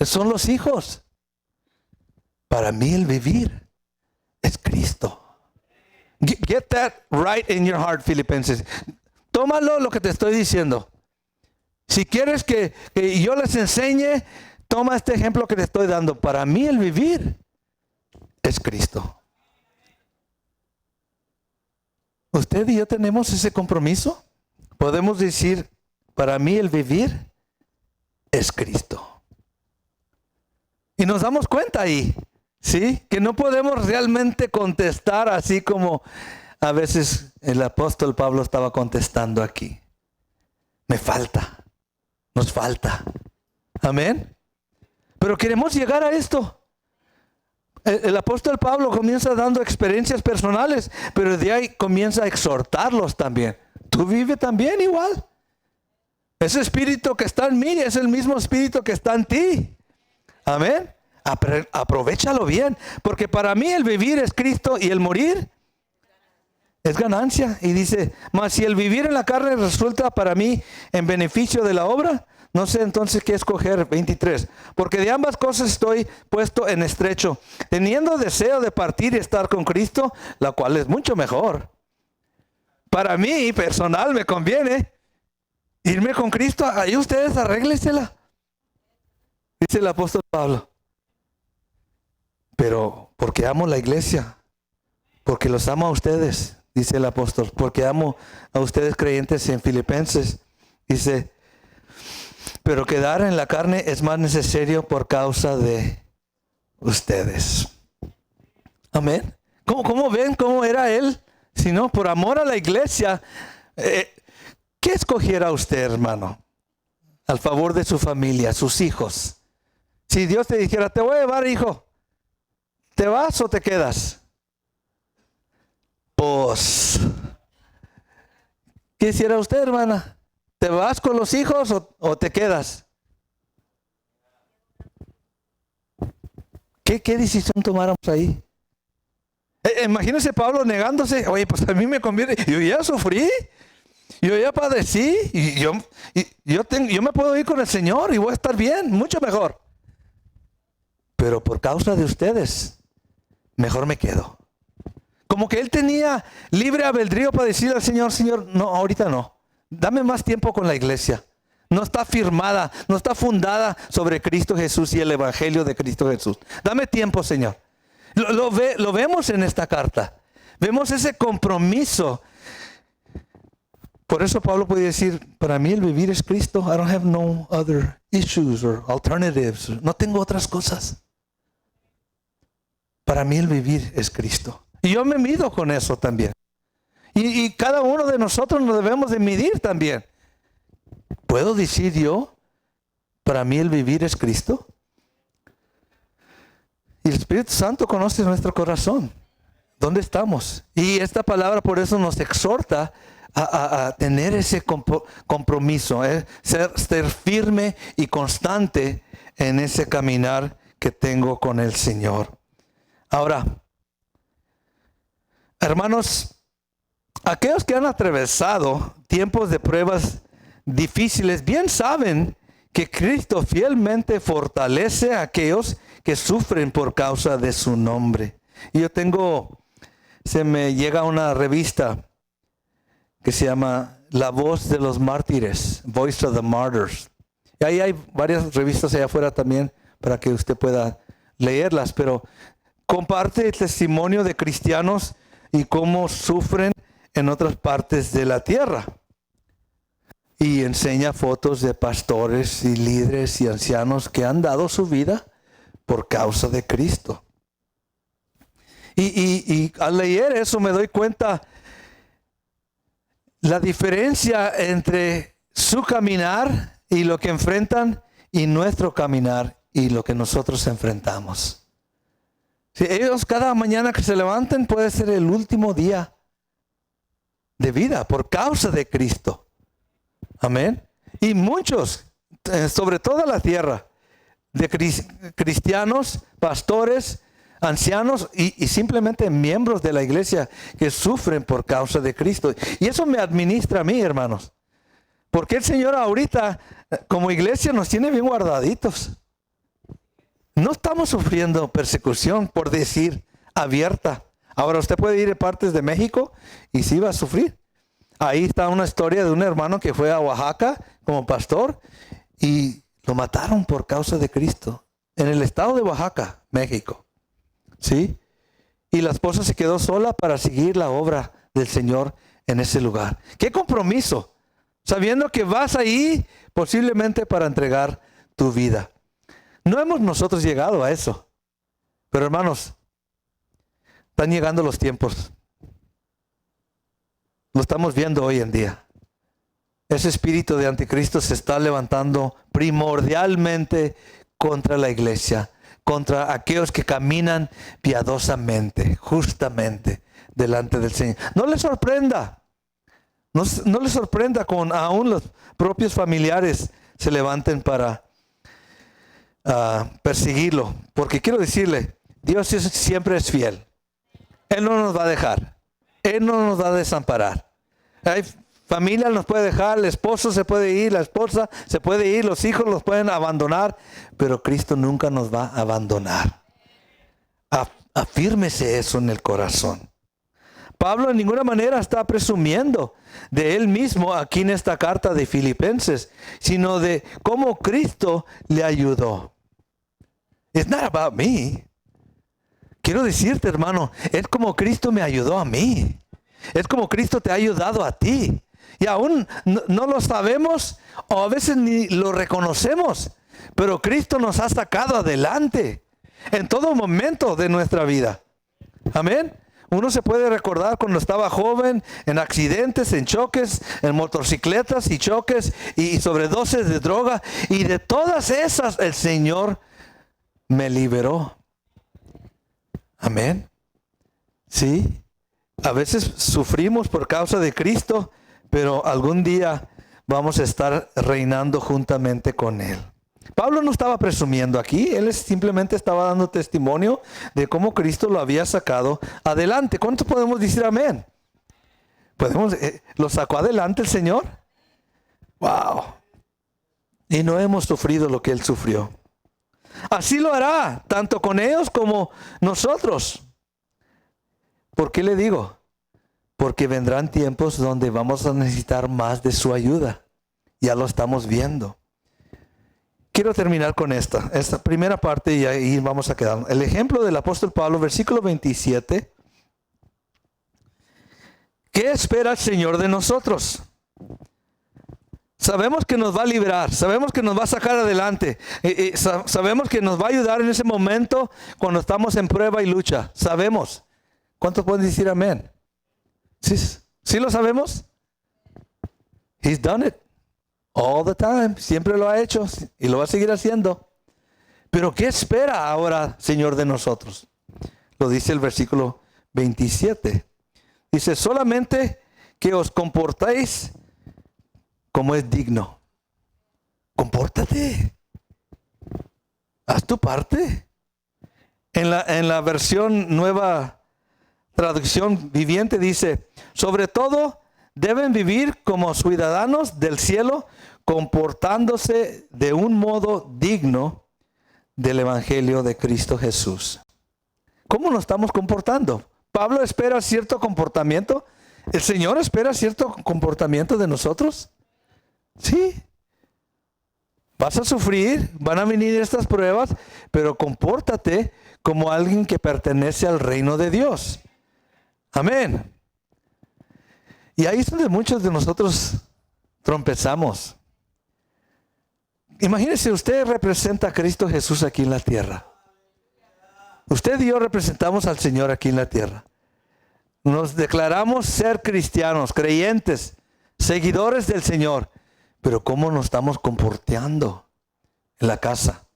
son los hijos. Para mí el vivir es Cristo. Get that right in your heart, Filipenses. Tómalo lo que te estoy diciendo. Si quieres que yo les enseñe, toma este ejemplo que te estoy dando. Para mí el vivir es Cristo. ¿Usted y yo tenemos ese compromiso? Podemos decir, para mí el vivir es Cristo. Y nos damos cuenta ahí, ¿sí? Que no podemos realmente contestar así como a veces el apóstol Pablo estaba contestando aquí. Me falta, nos falta. Amén. Pero queremos llegar a esto. El apóstol Pablo comienza dando experiencias personales, pero de ahí comienza a exhortarlos también. Tú vive también igual. Ese espíritu que está en mí es el mismo espíritu que está en ti. Amén. Aprovechalo bien, porque para mí el vivir es Cristo y el morir es ganancia. Y dice, mas si el vivir en la carne resulta para mí en beneficio de la obra, no sé entonces qué escoger. 23. Porque de ambas cosas estoy puesto en estrecho, teniendo deseo de partir y estar con Cristo, la cual es mucho mejor. Para mí, personal, me conviene irme con Cristo. Ahí ustedes arréglensela. Dice el apóstol Pablo. Pero porque amo la iglesia, porque los amo a ustedes, dice el apóstol, porque amo a ustedes creyentes en Filipenses, dice, pero quedar en la carne es más necesario por causa de ustedes. Amén. ¿Cómo ven cómo era él? Si no, por amor a la iglesia, ¿qué escogiera usted, hermano? Al favor de su familia, sus hijos. Si Dios te dijera, te voy a llevar, hijo, ¿te vas o te quedas? Pues, ¿qué hiciera usted, hermana? ¿Te vas con los hijos o te quedas? ¿Qué decisión tomáramos ahí? Imagínese Pablo negándose. Oye, pues a mí me conviene. Yo ya sufrí. Yo ya padecí. Y yo me puedo ir con el Señor y voy a estar bien, mucho mejor. Pero por causa de ustedes, mejor me quedo. Como que él tenía libre albedrío para decirle al Señor, Señor, no, ahorita no. Dame más tiempo con la iglesia. No está firmada, no está fundada sobre Cristo Jesús y el evangelio de Cristo Jesús. Dame tiempo, Señor. Lo vemos en esta carta. Vemos ese compromiso Por eso Pablo puede decir, para mí el vivir es Cristo. I don't have no other issues or alternatives. No tengo otras cosas. Para mí el vivir es Cristo. Y yo me mido con eso también. Y cada uno de nosotros nos debemos de medir también. ¿Puedo decir yo, para mí el vivir es Cristo? Y el Espíritu Santo conoce nuestro corazón. ¿Dónde estamos? Y esta palabra por eso nos exhorta a tener ese compromiso, ser firme y constante en ese caminar que tengo con el Señor. Ahora, hermanos, aquellos que han atravesado tiempos de pruebas difíciles, bien saben que Cristo fielmente fortalece a aquellos que sufren por causa de su nombre. Y se me llega una revista que se llama La Voz de los Mártires, Voice of the Martyrs. Y ahí hay varias revistas allá afuera también para que usted pueda leerlas, pero comparte el testimonio de cristianos y cómo sufren en otras partes de la tierra. Y enseña fotos de pastores y líderes y ancianos que han dado su vida por causa de Cristo. Y al leer eso me doy cuenta la diferencia entre su caminar y lo que enfrentan y nuestro caminar y lo que nosotros enfrentamos. Si ellos cada mañana que se levanten puede ser el último día de vida por causa de Cristo. Amén. Y muchos, sobre toda la tierra, de cristianos, pastores, ancianos y simplemente miembros de la iglesia que sufren por causa de Cristo. Y eso me administra a mí, hermanos. Porque el Señor ahorita, como iglesia, nos tiene bien guardaditos. No estamos sufriendo persecución, por decir, abierta. Ahora usted puede ir a partes de México y sí va a sufrir. Ahí está una historia de un hermano que fue a Oaxaca como pastor y lo mataron por causa de Cristo. En el estado de Oaxaca, México. ¿Sí? Y la esposa se quedó sola para seguir la obra del Señor en ese lugar. ¡Qué compromiso! Sabiendo que vas ahí posiblemente para entregar tu vida. No hemos nosotros llegado a eso. Pero hermanos, están llegando los tiempos. Lo estamos viendo hoy en día. Ese espíritu de anticristo se está levantando primordialmente contra la iglesia, contra aquellos que caminan piadosamente, justamente delante del Señor. No les sorprenda. No les sorprenda con aún los propios familiares se levanten para perseguirlo. Porque quiero decirle, Dios siempre es fiel. Él no nos va a dejar. Él no nos va a desamparar. Hay familia nos puede dejar, el esposo se puede ir, la esposa se puede ir, los hijos los pueden abandonar, pero Cristo nunca nos va a abandonar. Afírmese eso en el corazón. Pablo en ninguna manera está presumiendo de él mismo aquí en esta carta de Filipenses, sino de cómo Cristo le ayudó. It's not about me. Quiero decirte, hermano, es como Cristo me ayudó a mí. Es como Cristo te ha ayudado a ti. Y aún no lo sabemos o a veces ni lo reconocemos. Pero Cristo nos ha sacado adelante en todo momento de nuestra vida. Amén. Uno se puede recordar cuando estaba joven, en accidentes, en choques, en motocicletas y choques y sobredosis de droga. Y de todas esas el Señor me liberó. Amén. Sí. A veces sufrimos por causa de Cristo, pero algún día vamos a estar reinando juntamente con Él. Pablo no estaba presumiendo aquí, él simplemente estaba dando testimonio de cómo Cristo lo había sacado adelante. ¿Cuántos podemos decir amén? ¿Lo sacó adelante el Señor? ¡Wow! Y no hemos sufrido lo que Él sufrió. Así lo hará, tanto con ellos como nosotros. ¿Por qué le digo? Porque vendrán tiempos donde vamos a necesitar más de su ayuda. Ya lo estamos viendo. Quiero terminar con esta primera parte y ahí vamos a quedar. El ejemplo del apóstol Pablo, versículo 27. ¿Qué espera el Señor de nosotros? Sabemos que nos va a librar, sabemos que nos va a sacar adelante, sabemos que nos va a ayudar en ese momento cuando estamos en prueba y lucha. Sabemos. ¿Cuántos pueden decir amén? ¿Sí, sí lo sabemos? He's done it all the time. Siempre lo ha hecho y lo va a seguir haciendo. Pero ¿qué espera ahora, Señor, de nosotros? Lo dice el versículo 27. Dice, solamente que os comportéis como es digno. Compórtate. Haz tu parte. En la versión nueva traducción viviente dice, sobre todo deben vivir como ciudadanos del cielo, comportándose de un modo digno del Evangelio de Cristo Jesús. ¿Cómo nos estamos comportando? ¿Pablo espera cierto comportamiento? ¿El Señor espera cierto comportamiento de nosotros? Sí. Vas a sufrir, van a venir estas pruebas, pero compórtate como alguien que pertenece al reino de Dios. Amén. Y ahí es donde muchos de nosotros trompezamos. Imagínese, usted representa a Cristo Jesús aquí en la tierra. Usted y yo representamos al Señor aquí en la tierra. Nos declaramos ser cristianos, creyentes, seguidores del Señor. Pero ¿cómo nos estamos comportando en la casa?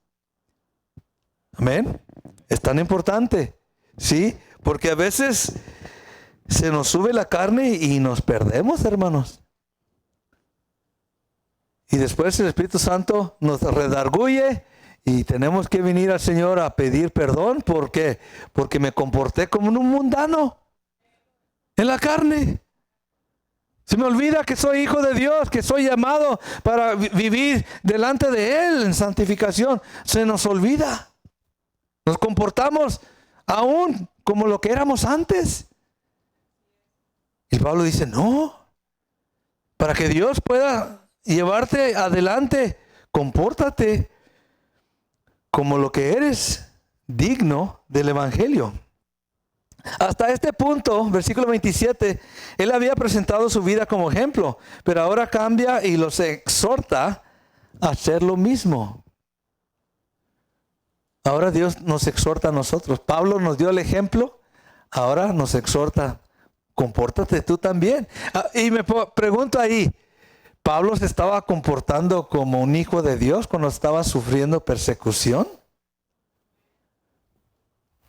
Amén. Es tan importante. Sí, porque a veces se nos sube la carne y nos perdemos, hermanos. Y después el Espíritu Santo nos redarguye y tenemos que venir al Señor a pedir perdón. ¿Por qué? Porque me comporté como un mundano en la carne. Se me olvida que soy hijo de Dios, que soy llamado para vivir delante de Él en santificación. Se nos olvida. Nos comportamos aún como lo que éramos antes. Y Pablo dice, no, para que Dios pueda llevarte adelante, compórtate como lo que eres, digno del Evangelio. Hasta este punto, versículo 27, él había presentado su vida como ejemplo, pero ahora cambia y los exhorta a hacer lo mismo. Ahora Dios nos exhorta a nosotros. Pablo nos dio el ejemplo, ahora nos exhorta, compórtate tú también. Y me pregunto ahí, ¿Pablo se estaba comportando como un hijo de Dios cuando estaba sufriendo persecución?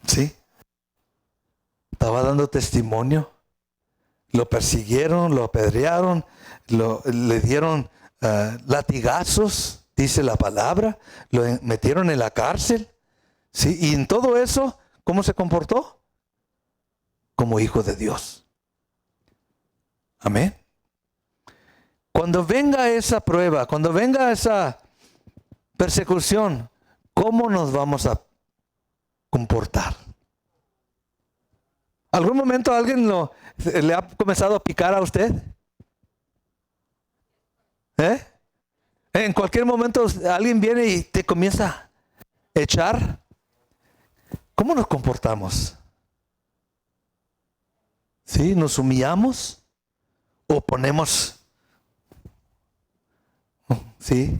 Sí. Estaba dando testimonio. Lo persiguieron, lo apedrearon, le dieron latigazos, dice la palabra, lo metieron en la cárcel. ¿Sí? Y en todo eso, ¿cómo se comportó? Como hijo de Dios. Amén. Cuando venga esa prueba, cuando venga esa persecución, ¿cómo nos vamos a comportar? ¿Algún momento alguien le ha comenzado a picar a usted? En cualquier momento alguien viene y te comienza a echar. ¿Cómo nos comportamos? ¿Sí? ¿Nos humillamos? ¿O ponemos? ¿Sí?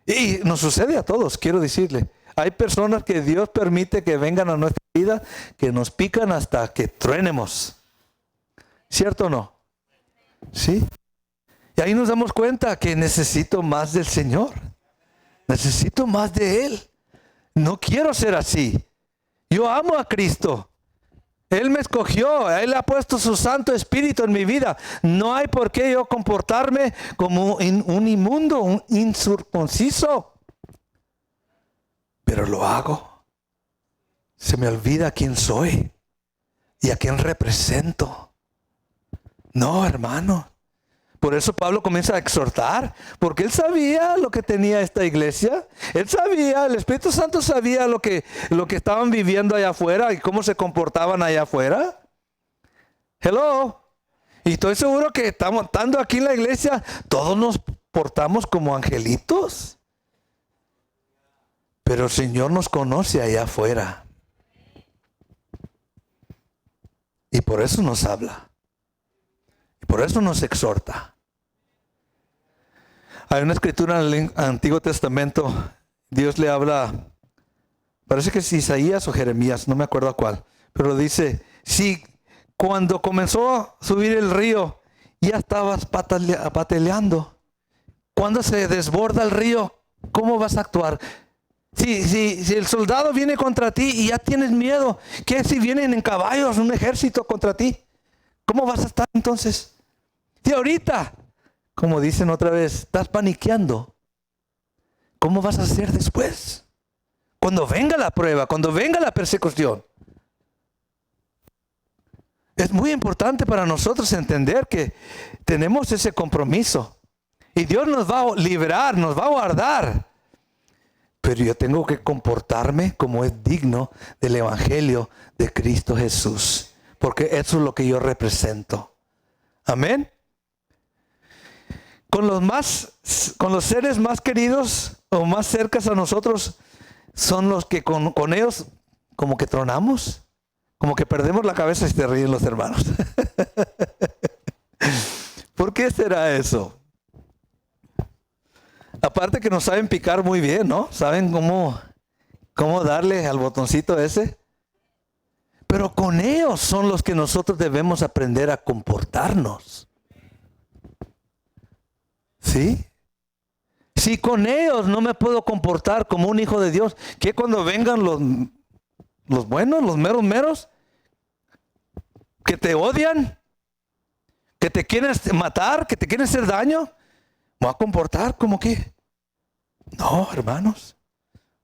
Y nos sucede a todos, quiero decirle. Hay personas que Dios permite que vengan a nuestra vida, que nos pican hasta que truenemos. ¿Cierto o no? ¿Sí? Y ahí nos damos cuenta que necesito más del Señor. Necesito más de Él. No quiero ser así. Yo amo a Cristo. Él me escogió. Él ha puesto su Santo Espíritu en mi vida. No hay por qué yo comportarme como un inmundo, un incircunciso. Pero lo hago. Se me olvida quién soy y a quién represento. No, hermano. Por eso Pablo comienza a exhortar, porque él sabía lo que tenía esta iglesia. Él sabía, el Espíritu Santo sabía lo que estaban viviendo allá afuera y cómo se comportaban allá afuera. Hello. Y estoy seguro que estando aquí en la iglesia, todos nos portamos como angelitos. Pero el Señor nos conoce allá afuera. Y por eso nos habla. Y por eso nos exhorta. Hay una escritura en el Antiguo Testamento. Dios le habla, parece que es Isaías o Jeremías, no me acuerdo a cuál. Pero dice, si cuando comenzó a subir el río, ya estabas pataleando. Cuando se desborda el río, ¿cómo vas a actuar? Si el soldado viene contra ti y ya tienes miedo, ¿qué si vienen en caballos, un ejército contra ti? ¿Cómo vas a estar entonces? Si ahorita, como dicen otra vez, estás paniqueando, ¿cómo vas a hacer después? Cuando venga la prueba, cuando venga la persecución. Es muy importante para nosotros entender que tenemos ese compromiso. Y Dios nos va a liberar, nos va a guardar. Pero yo tengo que comportarme como es digno del Evangelio de Cristo Jesús. Porque eso es lo que yo represento. Amén. Con los seres más queridos o más cercas a nosotros son los que con ellos como que tronamos. Como que perdemos la cabeza y se ríen los hermanos. ¿Por qué será eso? Aparte que nos saben picar muy bien, ¿no? Saben cómo darle al botoncito ese. Pero con ellos son los que nosotros debemos aprender a comportarnos. ¿Sí? Si con ellos no me puedo comportar como un hijo de Dios, ¿qué cuando vengan los buenos, los meros, que te odian, que te quieren matar, que te quieren hacer daño? ¿Me voy a comportar como que? No, hermanos.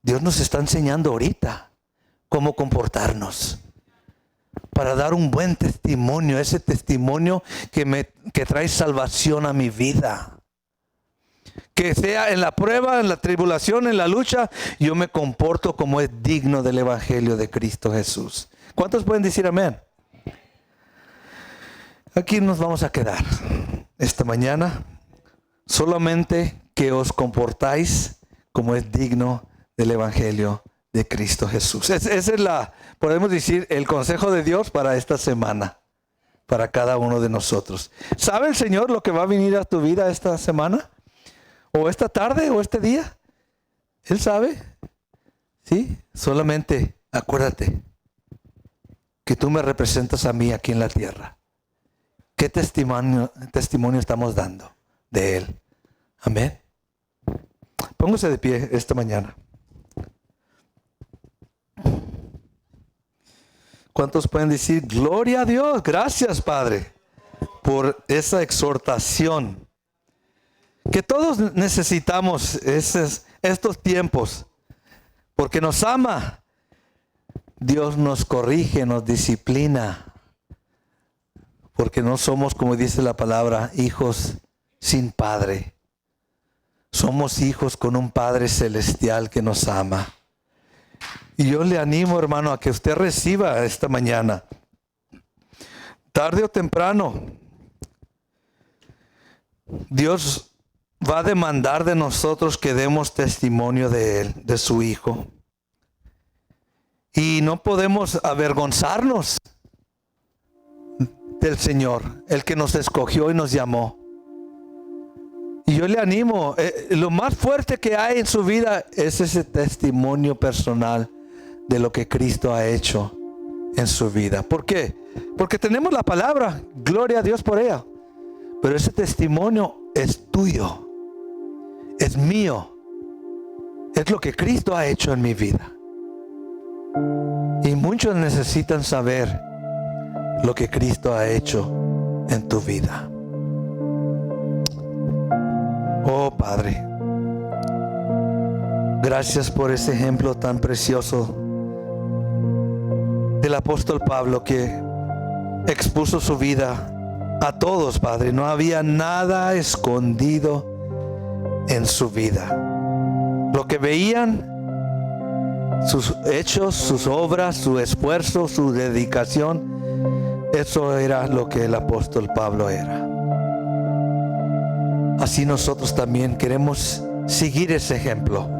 Dios nos está enseñando ahorita cómo comportarnos para dar un buen testimonio, ese testimonio que trae salvación a mi vida. Que sea en la prueba, en la tribulación, en la lucha, yo me comporto como es digno del Evangelio de Cristo Jesús. ¿Cuántos pueden decir amén? Aquí nos vamos a quedar esta mañana. Solamente que os comportáis como es digno del Evangelio de Cristo Jesús. Esa es podemos decir, el consejo de Dios para esta semana, para cada uno de nosotros. ¿Sabe el Señor lo que va a venir a tu vida esta semana? ¿O esta tarde? ¿O este día? Él sabe. ¿Sí? Solamente acuérdate que tú me representas a mí aquí en la tierra. ¿Qué testimonio estamos dando de Él? Amén. Póngase de pie esta mañana. ¿Cuántos pueden decir gloria a Dios? Gracias, Padre, por esa exhortación. Que todos necesitamos estos tiempos, porque nos ama. Dios nos corrige, nos disciplina, porque no somos, como dice la palabra, hijos sin padre. Somos hijos con un Padre celestial que nos ama. Y yo le animo, hermano, a que usted reciba esta mañana, tarde o temprano, Dios va a demandar de nosotros que demos testimonio de Él, de su Hijo. Y no podemos avergonzarnos del Señor, el que nos escogió y nos llamó. Y yo le animo, lo más fuerte que hay en su vida es ese testimonio personal de lo que Cristo ha hecho en su vida. ¿Por qué? Porque tenemos la palabra, gloria a Dios por ella. Pero ese testimonio es tuyo, es mío, es lo que Cristo ha hecho en mi vida. Y muchos necesitan saber lo que Cristo ha hecho en tu vida. Oh Padre, gracias por ese ejemplo tan precioso del apóstol Pablo, que expuso su vida a todos, Padre. No había nada escondido en su vida. Lo que veían, sus hechos, sus obras, su esfuerzo, su dedicación, eso era lo que el apóstol Pablo era. Así nosotros también queremos seguir ese ejemplo.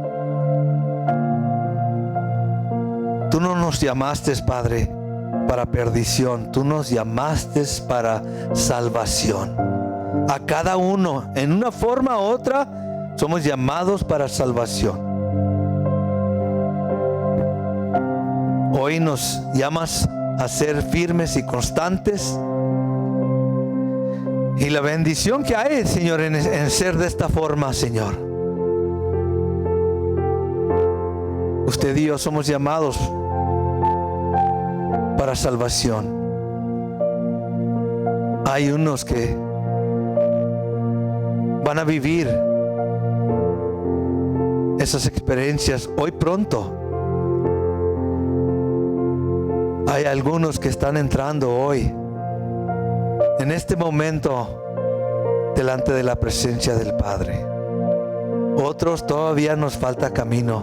Tú no nos llamaste, Padre, para perdición. Tú nos llamaste para salvación. A cada uno, en una forma u otra, Somos llamados para salvación. Hoy nos llamas a ser firmes y constantes. Y la bendición que hay, Señor, en ser de esta forma, Señor. Usted y yo somos llamados para salvación. Hay unos que van a vivir esas experiencias hoy pronto. Hay algunos que están entrando hoy, en este momento, delante de la presencia del Padre. Otros todavía nos falta camino.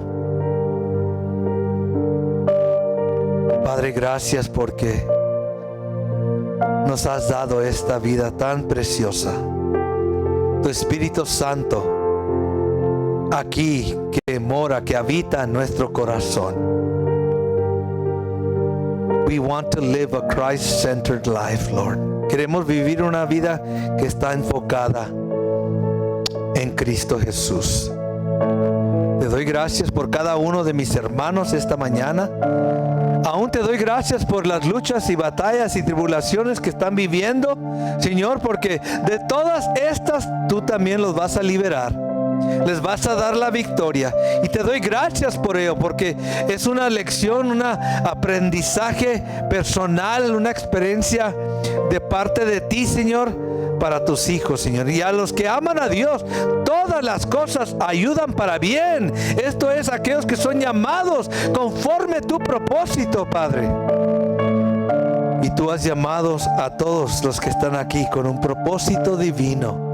Padre, gracias porque nos has dado esta vida tan preciosa. Tu Espíritu Santo aquí que mora, que habita en nuestro corazón. We want to live a Christ-centered life, Lord. Queremos vivir una vida que está enfocada en Cristo Jesús. Te doy gracias por cada uno de mis hermanos esta mañana. Aún te doy gracias por las luchas y batallas y tribulaciones que están viviendo, Señor, porque de todas estas tú también los vas a liberar. Les vas a dar la victoria. Y te doy gracias por ello, porque es una lección, un aprendizaje personal, una experiencia de parte de ti, Señor, para tus hijos, Señor. Y a los que aman a Dios, todas las cosas ayudan para bien. Esto es, aquellos que son llamados conforme tu propósito, Padre. Y tú has llamado a todos los que están aquí con un propósito divino.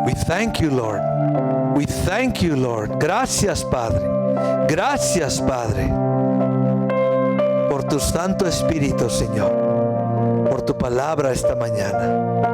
We thank you, Lord. We thank you, Lord. Gracias, Padre. Gracias, Padre, por tu Santo Espíritu, Señor, por tu palabra esta mañana.